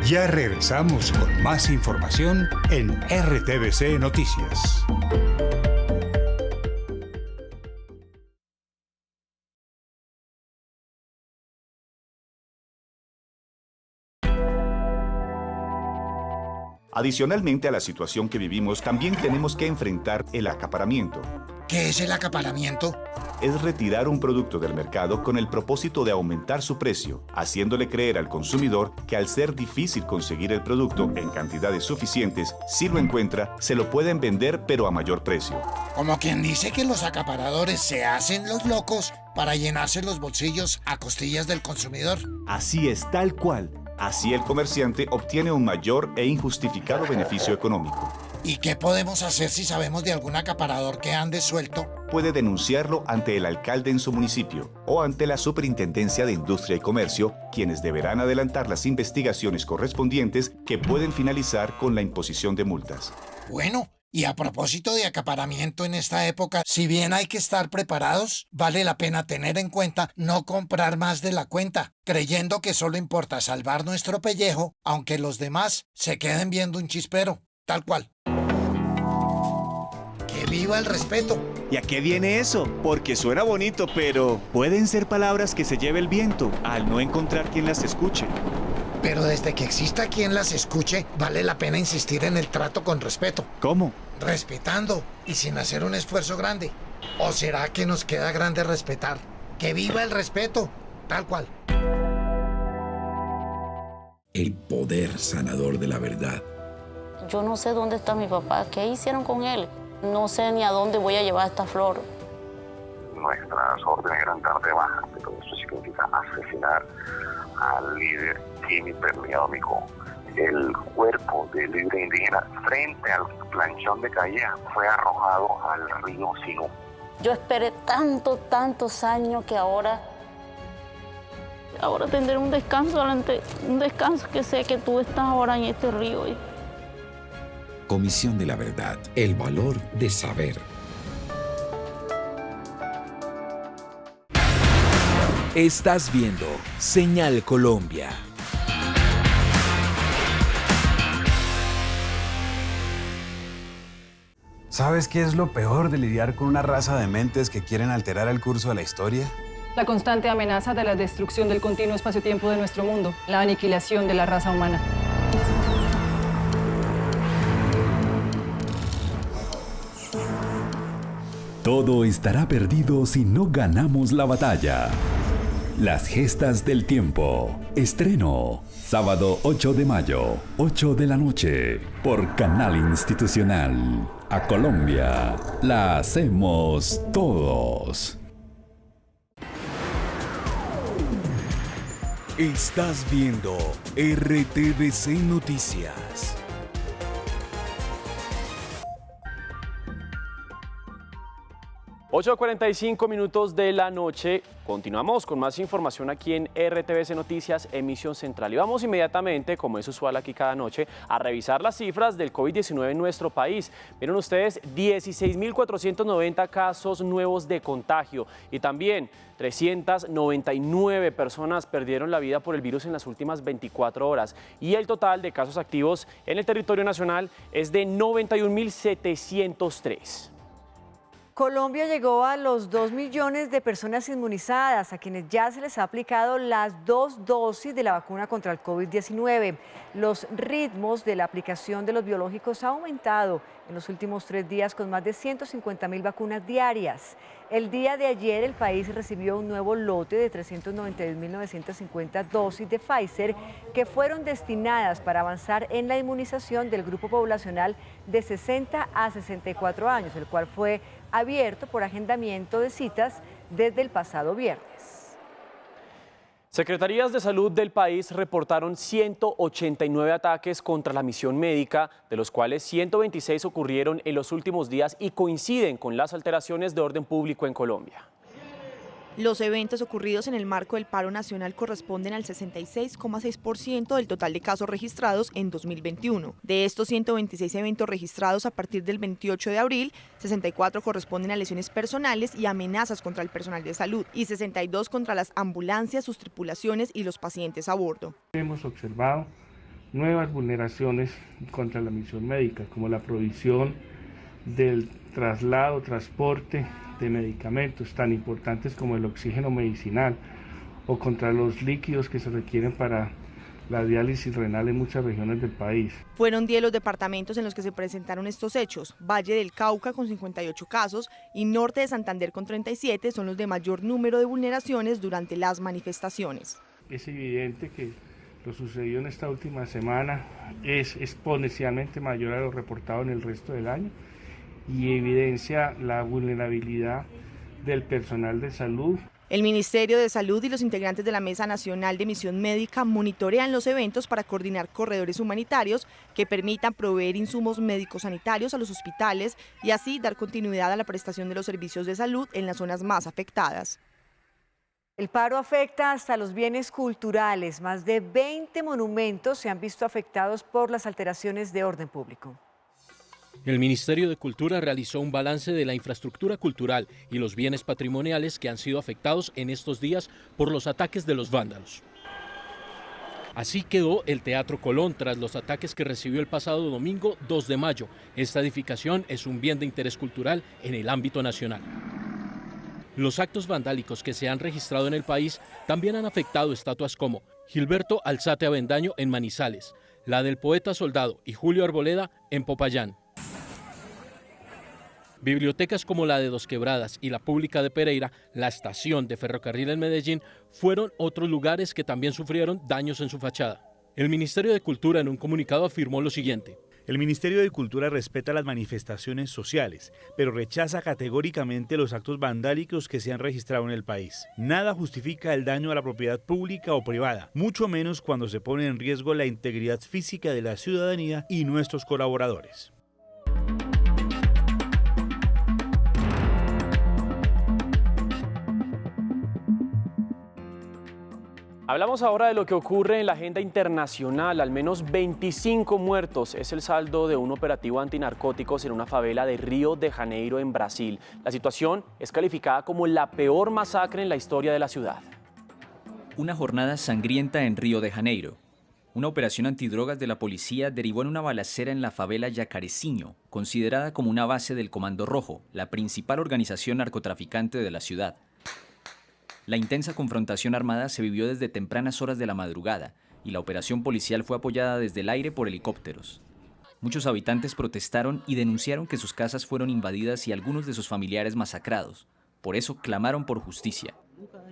Ya regresamos con más información en RTVC Noticias. Adicionalmente a la situación que vivimos, también tenemos que enfrentar el acaparamiento. ¿Qué es el acaparamiento? Es retirar un producto del mercado con el propósito de aumentar su precio, haciéndole creer al consumidor que al ser difícil conseguir el producto en cantidades suficientes, si lo encuentra, se lo pueden vender pero a mayor precio. Como quien dice que los acaparadores se hacen los locos para llenarse los bolsillos a costillas del consumidor. Así es, tal cual. Así el comerciante obtiene un mayor e injustificado beneficio económico. ¿Y qué podemos hacer si sabemos de algún acaparador que ande suelto? Puede denunciarlo ante el alcalde en su municipio o ante la Superintendencia de Industria y Comercio, quienes deberán adelantar las investigaciones correspondientes que pueden finalizar con la imposición de multas. Bueno, y a propósito de acaparamiento en esta época, si bien hay que estar preparados, vale la pena tener en cuenta no comprar más de la cuenta, creyendo que solo importa salvar nuestro pellejo, aunque los demás se queden viendo un chispero, tal cual. ¡Que viva el respeto! ¿Y a qué viene eso? Porque suena bonito, pero pueden ser palabras que se lleve el viento al no encontrar quien las escuche. Pero desde que exista quien las escuche, vale la pena insistir en el trato con respeto. ¿Cómo? Respetando y sin hacer un esfuerzo grande. ¿O será que nos queda grande respetar? ¡Que viva el respeto! Tal cual. El poder sanador de la verdad. Yo no sé dónde está mi papá, qué hicieron con él. No sé ni a dónde voy a llevar esta flor. Nuestras órdenes eran dar de baja, pero eso significa asesinar al líder Jimmy Perleómico. El cuerpo del líder indígena frente al planchón de Calleja fue arrojado al río Sinú. Yo esperé tantos años que ahora tendré un descanso que sé que tú estás ahora en este río. Comisión de la Verdad, el valor de saber. Estás viendo Señal Colombia. ¿Sabes qué es lo peor de lidiar con una raza de mentes que quieren alterar el curso de la historia? La constante amenaza de la destrucción del continuo espacio-tiempo de nuestro mundo, la aniquilación de la raza humana. Todo estará perdido si no ganamos la batalla. Las gestas del tiempo. Estreno. Sábado 8 de mayo, 8 de la noche, por Canal Institucional. A Colombia la hacemos todos. Estás viendo RTVC Noticias. (8:45 de la noche). Continuamos con más información aquí en RTVC Noticias, emisión central. Y vamos inmediatamente, como es usual aquí cada noche, a revisar las cifras del COVID-19 en nuestro país. Miren ustedes, 16.490 casos nuevos de contagio y también 399 personas perdieron la vida por el virus en las últimas 24 horas. Y el total de casos activos en el territorio nacional es de 91.703. Colombia llegó a los 2 millones de personas inmunizadas, a quienes ya se les ha aplicado las 2 dosis de la vacuna contra el COVID-19. Los ritmos de la aplicación de los biológicos ha aumentado en los últimos 3 días con más de 150.000 vacunas diarias. El día de ayer el país recibió un nuevo lote de 392.950 dosis de Pfizer que fueron destinadas para avanzar en la inmunización del grupo poblacional de 60 a 64 años, el cual fue abierto por agendamiento de citas desde el pasado viernes. Secretarías de Salud del país reportaron 189 ataques contra la misión médica, de los cuales 126 ocurrieron en los últimos días y coinciden con las alteraciones de orden público en Colombia. Los eventos ocurridos en el marco del paro nacional corresponden al 66,6% del total de casos registrados en 2021. De estos 126 eventos registrados a partir del 28 de abril, 64 corresponden a lesiones personales y amenazas contra el personal de salud y 62 contra las ambulancias, sus tripulaciones y los pacientes a bordo. Hemos observado nuevas vulneraciones contra la misión médica, como la provisión del traslado, transporte de medicamentos tan importantes como el oxígeno medicinal o contra los líquidos que se requieren para la diálisis renal en muchas regiones del país. Fueron 10 los departamentos en los que se presentaron estos hechos. Valle del Cauca con 58 casos y Norte de Santander con 37 son los de mayor número de vulneraciones durante las manifestaciones. Es evidente que lo sucedido en esta última semana es exponencialmente mayor a lo reportado en el resto del año y evidencia la vulnerabilidad del personal de salud. El Ministerio de Salud y los integrantes de la Mesa Nacional de Misión Médica monitorean los eventos para coordinar corredores humanitarios que permitan proveer insumos médicos sanitarios a los hospitales y así dar continuidad a la prestación de los servicios de salud en las zonas más afectadas. El paro afecta hasta los bienes culturales. Más de 20 monumentos se han visto afectados por las alteraciones de orden público. El Ministerio de Cultura realizó un balance de la infraestructura cultural y los bienes patrimoniales que han sido afectados en estos días por los ataques de los vándalos. Así quedó el Teatro Colón tras los ataques que recibió el pasado domingo 2 de mayo. Esta edificación es un bien de interés cultural en el ámbito nacional. Los actos vandálicos que se han registrado en el país también han afectado estatuas como Gilberto Alzate Avendaño en Manizales, la del poeta Soldado y Julio Arboleda en Popayán. Bibliotecas como la de Dos Quebradas y la pública de Pereira, la estación de ferrocarril en Medellín, fueron otros lugares que también sufrieron daños en su fachada. El Ministerio de Cultura en un comunicado afirmó lo siguiente. El Ministerio de Cultura respeta las manifestaciones sociales, pero rechaza categóricamente los actos vandálicos que se han registrado en el país. Nada justifica el daño a la propiedad pública o privada, mucho menos cuando se pone en riesgo la integridad física de la ciudadanía y nuestros colaboradores. Hablamos ahora de lo que ocurre en la agenda internacional. Al menos 25 muertos es el saldo de un operativo antinarcóticos en una favela de Río de Janeiro, en Brasil. La situación es calificada como la peor masacre en la historia de la ciudad. Una jornada sangrienta en Río de Janeiro. Una operación antidrogas de la policía derivó en una balacera en la favela Jacarecinho, considerada como una base del Comando Rojo, la principal organización narcotraficante de la ciudad. La intensa confrontación armada se vivió desde tempranas horas de la madrugada y la operación policial fue apoyada desde el aire por helicópteros. Muchos habitantes protestaron y denunciaron que sus casas fueron invadidas y algunos de sus familiares masacrados. Por eso clamaron por justicia.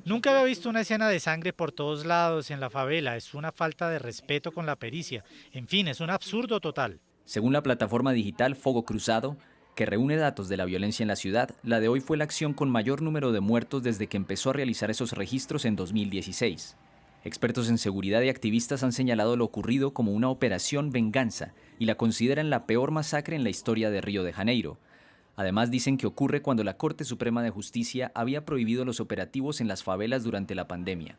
Nunca había visto una escena de sangre por todos lados en la favela. Es una falta de respeto con la pericia. En fin, es un absurdo total. Según la plataforma digital Fogo Cruzado, que reúne datos de la violencia en la ciudad, la de hoy fue la acción con mayor número de muertos desde que empezó a realizar esos registros en 2016. Expertos en seguridad y activistas han señalado lo ocurrido como una operación venganza y la consideran la peor masacre en la historia de Río de Janeiro. Además, dicen que ocurre cuando la Corte Suprema de Justicia había prohibido los operativos en las favelas durante la pandemia.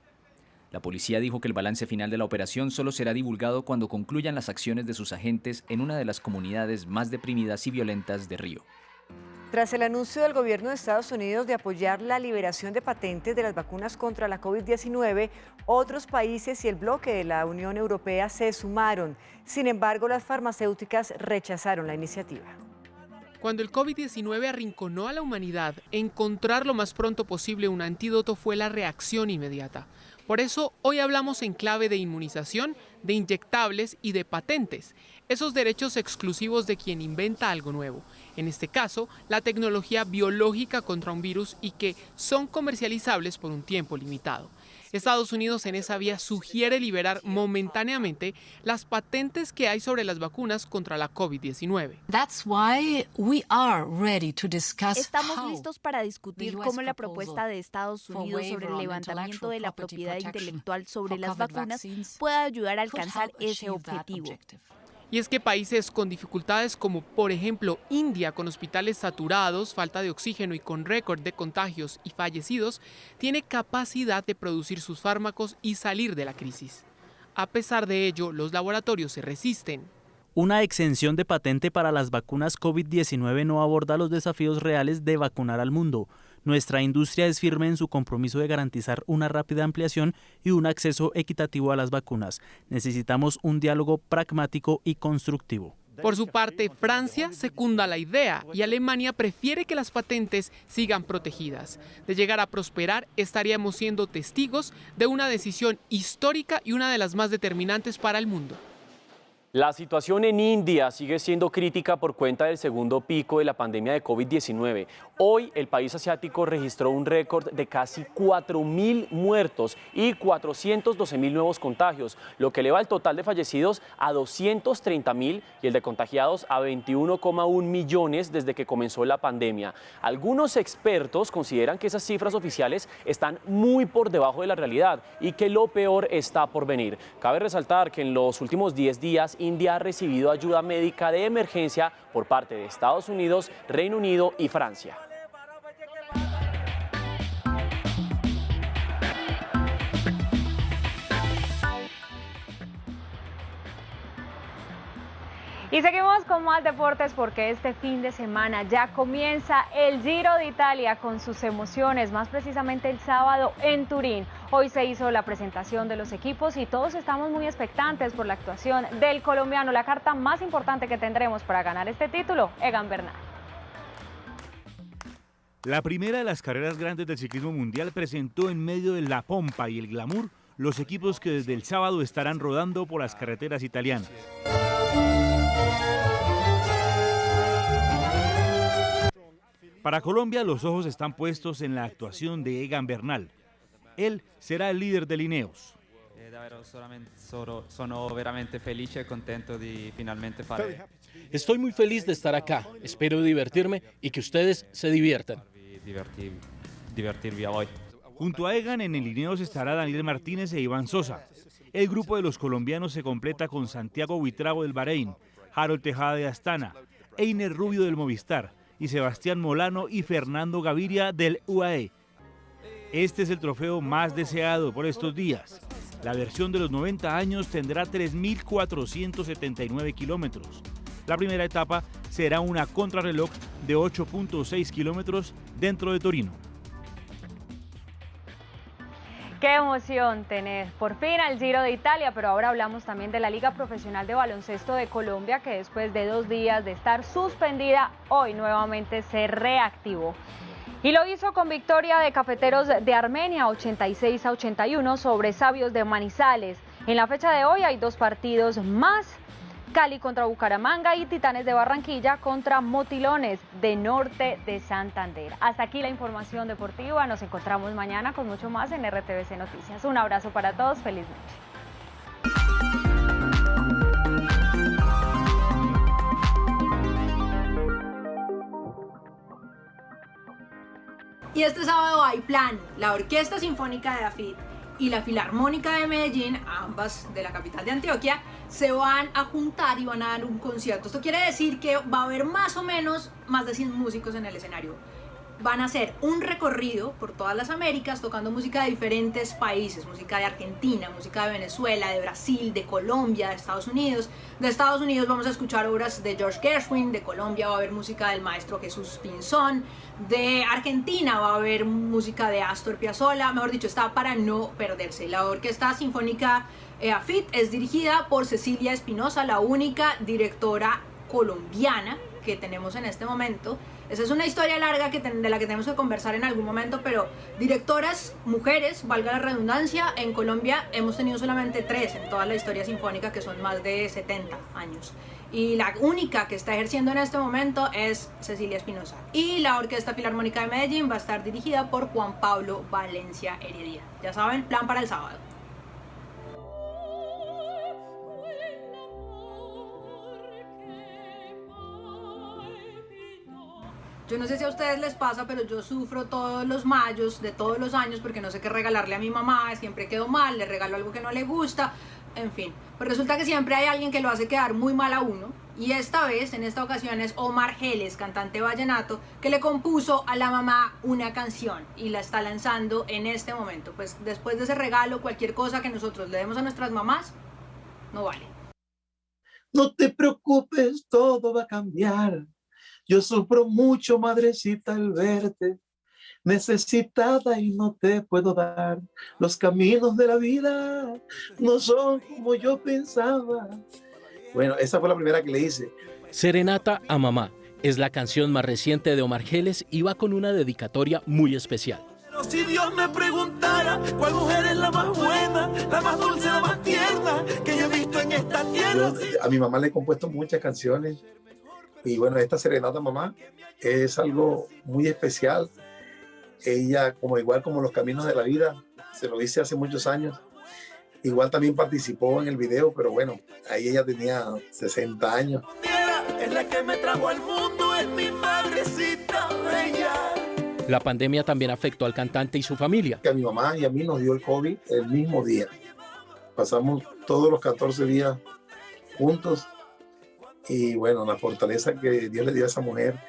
La policía dijo que el balance final de la operación solo será divulgado cuando concluyan las acciones de sus agentes en una de las comunidades más deprimidas y violentas de Río. Tras el anuncio del gobierno de Estados Unidos de apoyar la liberación de patentes de las vacunas contra la COVID-19, otros países y el bloque de la Unión Europea se sumaron. Sin embargo, las farmacéuticas rechazaron la iniciativa. Cuando el COVID-19 arrinconó a la humanidad, encontrar lo más pronto posible un antídoto fue la reacción inmediata. Por eso, hoy hablamos en clave de inmunización, de inyectables y de patentes, esos derechos exclusivos de quien inventa algo nuevo. En este caso, la tecnología biológica contra un virus y que son comercializables por un tiempo limitado. Estados Unidos en esa vía sugiere liberar momentáneamente las patentes que hay sobre las vacunas contra la COVID-19. Estamos listos para discutir cómo la propuesta de Estados Unidos sobre el levantamiento de la propiedad intelectual sobre las vacunas puede ayudar a alcanzar ese objetivo. Y es que países con dificultades como por ejemplo India, con hospitales saturados, falta de oxígeno y con récord de contagios y fallecidos, tiene capacidad de producir sus fármacos y salir de la crisis. A pesar de ello, los laboratorios se resisten. Una exención de patente para las vacunas COVID-19 no aborda los desafíos reales de vacunar al mundo. Nuestra industria es firme en su compromiso de garantizar una rápida ampliación y un acceso equitativo a las vacunas. Necesitamos un diálogo pragmático y constructivo. Por su parte, Francia secunda la idea y Alemania prefiere que las patentes sigan protegidas. De llegar a prosperar, estaríamos siendo testigos de una decisión histórica y una de las más determinantes para el mundo. La situación en India sigue siendo crítica por cuenta del segundo pico de la pandemia de COVID-19. Hoy el país asiático registró un récord de casi 4.000 muertos y 412.000 nuevos contagios, lo que eleva el total de fallecidos a 230.000 y el de contagiados a 21,1 millones desde que comenzó la pandemia. Algunos expertos consideran que esas cifras oficiales están muy por debajo de la realidad y que lo peor está por venir. Cabe resaltar que en los últimos 10 días India ha recibido ayuda médica de emergencia por parte de Estados Unidos, Reino Unido y Francia. Y seguimos con más deportes porque este fin de semana ya comienza el Giro de Italia con sus emociones, más precisamente el sábado en Turín. Hoy se hizo la presentación de los equipos y todos estamos muy expectantes por la actuación del colombiano, la carta más importante que tendremos para ganar este título, Egan Bernal. La primera de las carreras grandes del ciclismo mundial presentó en medio de la pompa y el glamour los equipos que desde el sábado estarán rodando por las carreteras italianas. Para Colombia, los ojos están puestos en la actuación de Egan Bernal. Él será el líder de Ineos. Estoy muy feliz de estar acá. Espero divertirme y que ustedes se diviertan. Junto a Egan en el Ineos estará Daniel Martínez e Iván Sosa. El grupo de los colombianos se completa con Santiago Buitrago del Bahrein, Harold Tejada de Astana, Einer Rubio del Movistar y Sebastián Molano y Fernando Gaviria del UAE. Este es el trofeo más deseado por estos días. La versión de los 90 años tendrá 3.479 kilómetros. La primera etapa será una contrarreloj de 8.6 kilómetros dentro de Torino. Qué emoción tener por fin al Giro de Italia, pero ahora hablamos también de la Liga Profesional de Baloncesto de Colombia, que después de 2 días de estar suspendida, hoy nuevamente se reactivó. Y lo hizo con victoria de Cafeteros de Armenia, 86-81 sobre Sabios de Manizales. En la fecha de hoy hay 2 partidos más. Cali contra Bucaramanga y Titanes de Barranquilla contra Motilones de Norte de Santander. Hasta aquí la información deportiva. Nos encontramos mañana con mucho más en RTVC Noticias. Un abrazo para todos. Feliz noche. Y este sábado hay plan. La Orquesta Sinfónica de AFIT y la Filarmónica de Medellín, ambas de la capital de Antioquia, se van a juntar y van a dar un concierto. Esto quiere decir que va a haber más o menos más de 100 músicos en el escenario. Van a hacer un recorrido por todas las Américas tocando música de diferentes países, música de Argentina, música de Venezuela, de Brasil, de Colombia, de Estados Unidos. De Estados Unidos vamos a escuchar obras de George Gershwin, de Colombia va a haber música del maestro Jesús Pinzón, de Argentina va a haber música de Astor Piazzolla, mejor dicho, está para no perderse. La Orquesta Sinfónica AFIT es dirigida por Cecilia Espinosa, la única directora colombiana que tenemos en este momento. Esa es una historia larga de la que tenemos que conversar en algún momento, pero directoras mujeres, valga la redundancia, en Colombia hemos tenido solamente 3 en toda la historia sinfónica, que son más de 70 años. Y la única que está ejerciendo en este momento es Cecilia Espinosa. Y la Orquesta Filarmónica de Medellín va a estar dirigida por Juan Pablo Valencia Heredia. Ya saben, plan para el sábado. Yo no sé si a ustedes les pasa, pero yo sufro todos los mayos de todos los años porque no sé qué regalarle a mi mamá, siempre quedo mal, le regalo algo que no le gusta, en fin. Pero resulta que siempre hay alguien que lo hace quedar muy mal a uno, y esta vez, en esta ocasión, es Omar Geles, cantante vallenato, que le compuso a la mamá una canción y la está lanzando en este momento. Pues después de ese regalo, cualquier cosa que nosotros le demos a nuestras mamás, no vale. No te preocupes, todo va a cambiar. Yo sufro mucho, madrecita, al verte necesitada y no te puedo dar. Los caminos de la vida no son como yo pensaba. Bueno, esa fue la primera que le hice. Serenata a Mamá es la canción más reciente de Omar Geles y va con una dedicatoria muy especial. Pero si Dios me preguntara cuál mujer es la más buena, la más dulce, la más tierna que yo he visto en esta tierra. A mi mamá le he compuesto muchas canciones. Y bueno, esta Serenata a Mamá es algo muy especial. Ella, igual como Los Caminos de la Vida, se lo hice hace muchos años. Igual también participó en el video, pero bueno, ahí ella tenía 60 años. Es la que me trajo al mundo, es mi madrecita bella. La pandemia también afectó al cantante y su familia. A mi mamá y a mí nos dio el COVID el mismo día. Pasamos todos los 14 días juntos. Y bueno, la fortaleza que Dios le dio a esa mujer,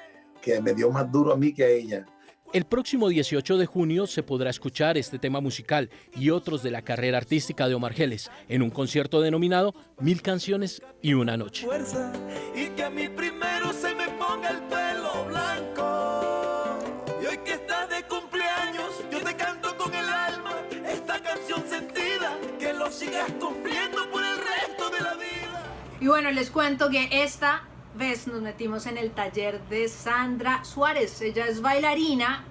que me dio más duro a mí que a ella. El próximo 18 de junio se podrá escuchar este tema musical y otros de la carrera artística de Omar Geles en un concierto denominado 1000 canciones y una noche. Fuerza, y que a mí primero se me ponga el pelo blanco. Y hoy que estás de cumpleaños, yo te canto con el alma esta canción sentida, que lo sigas cumpliendo por el resto de la vida. Y bueno, les cuento que esta vez nos metimos en el taller de Sandra Suárez. Ella es bailarina,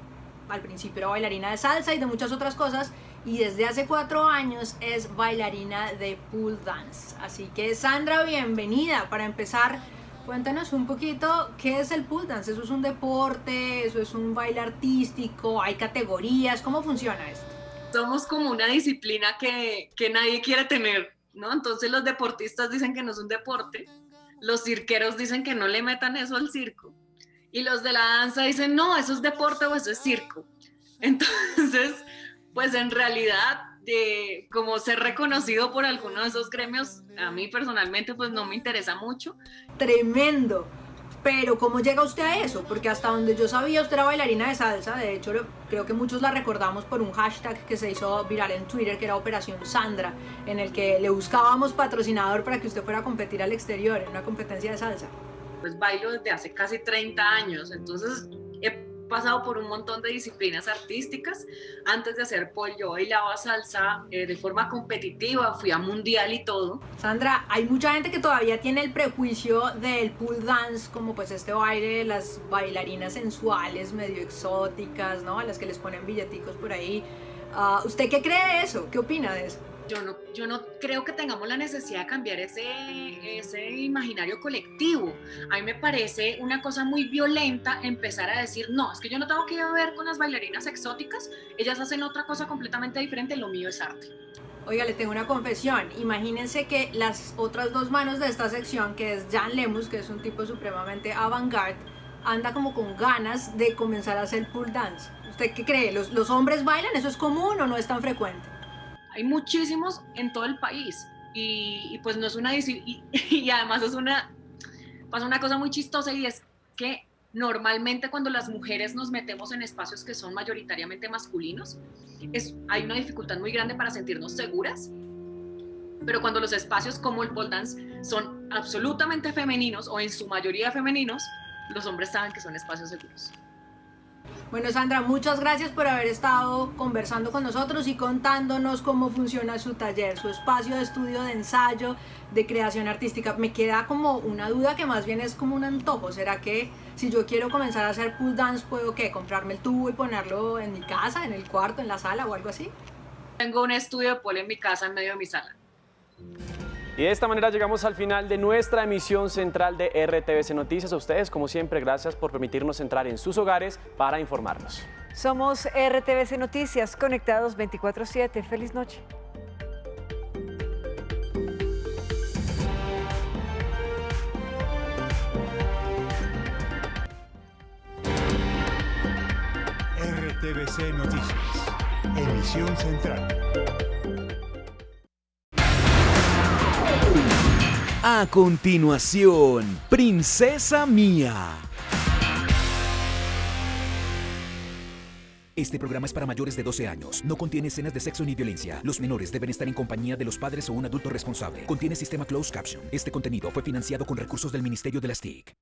al principio era bailarina de salsa y de muchas otras cosas, y desde hace 4 años es bailarina de pole dance. Así que Sandra, bienvenida. Para empezar, cuéntanos un poquito qué es el pole dance. ¿Eso es un deporte? ¿Eso es un baile artístico? ¿Hay categorías? ¿Cómo funciona esto? Somos como una disciplina que nadie quiere tener, ¿no? Entonces los deportistas dicen que no es un deporte, los cirqueros dicen que no le metan eso al circo, y los de la danza dicen, no, eso es deporte o eso es circo. Entonces, pues en realidad, como ser reconocido por alguno de esos gremios, a mí personalmente pues no me interesa mucho. Tremendo. Pero ¿cómo llega usted a eso? Porque hasta donde yo sabía, usted era bailarina de salsa. De hecho, creo que muchos la recordamos por un hashtag que se hizo viral en Twitter, que era Operación Sandra, en el que le buscábamos patrocinador para que usted fuera a competir al exterior en una competencia de salsa. Pues bailo desde hace casi 30 años, entonces he pasado por un montón de disciplinas artísticas. Antes de hacer pole, yo bailaba salsa de forma competitiva, fui a mundial y todo. Sandra, hay mucha gente que todavía tiene el prejuicio del pole dance, como pues este baile de las bailarinas sensuales, medio exóticas, ¿no? A las que les ponen billeticos por ahí. ¿Usted qué cree de eso? ¿Qué opina de eso? Yo no creo que tengamos la necesidad de cambiar ese imaginario colectivo. A mí me parece una cosa muy violenta empezar a decir, no, es que yo no tengo que ver con las bailarinas exóticas, ellas hacen otra cosa completamente diferente, lo mío es arte. Oiga, le tengo una confesión. Imagínense que las otras 2 manos de esta sección, que es Jan Lemus, que es un tipo supremamente avant-garde, anda como con ganas de comenzar a hacer pole dance. ¿Usted qué cree? ¿Los hombres bailan? ¿Eso es común o no es tan frecuente? Hay muchísimos en todo el país y pues no es una y además pasa una cosa muy chistosa, y es que normalmente cuando las mujeres nos metemos en espacios que son mayoritariamente masculinos, hay una dificultad muy grande para sentirnos seguras, pero cuando los espacios como el pole dance son absolutamente femeninos o en su mayoría femeninos, los hombres saben que son espacios seguros. Bueno, Sandra, muchas gracias por haber estado conversando con nosotros y contándonos cómo funciona su taller, su espacio de estudio, de ensayo, de creación artística. Me queda como una duda que más bien es como un antojo. ¿Será que si yo quiero comenzar a hacer pole dance, puedo comprarme el tubo y ponerlo en mi casa, en el cuarto, en la sala o algo así? Tengo un estudio de pole en mi casa, en medio de mi sala. Y de esta manera llegamos al final de nuestra emisión central de RTVC Noticias. A ustedes, como siempre, gracias por permitirnos entrar en sus hogares para informarnos. Somos RTVC Noticias, conectados 24/7. Feliz noche. RTVC Noticias, emisión central. A continuación, Princesa Mía. Este programa es para mayores de 12 años. No contiene escenas de sexo ni violencia. Los menores deben estar en compañía de los padres o un adulto responsable. Contiene sistema closed caption. Este contenido fue financiado con recursos del Ministerio de las TIC.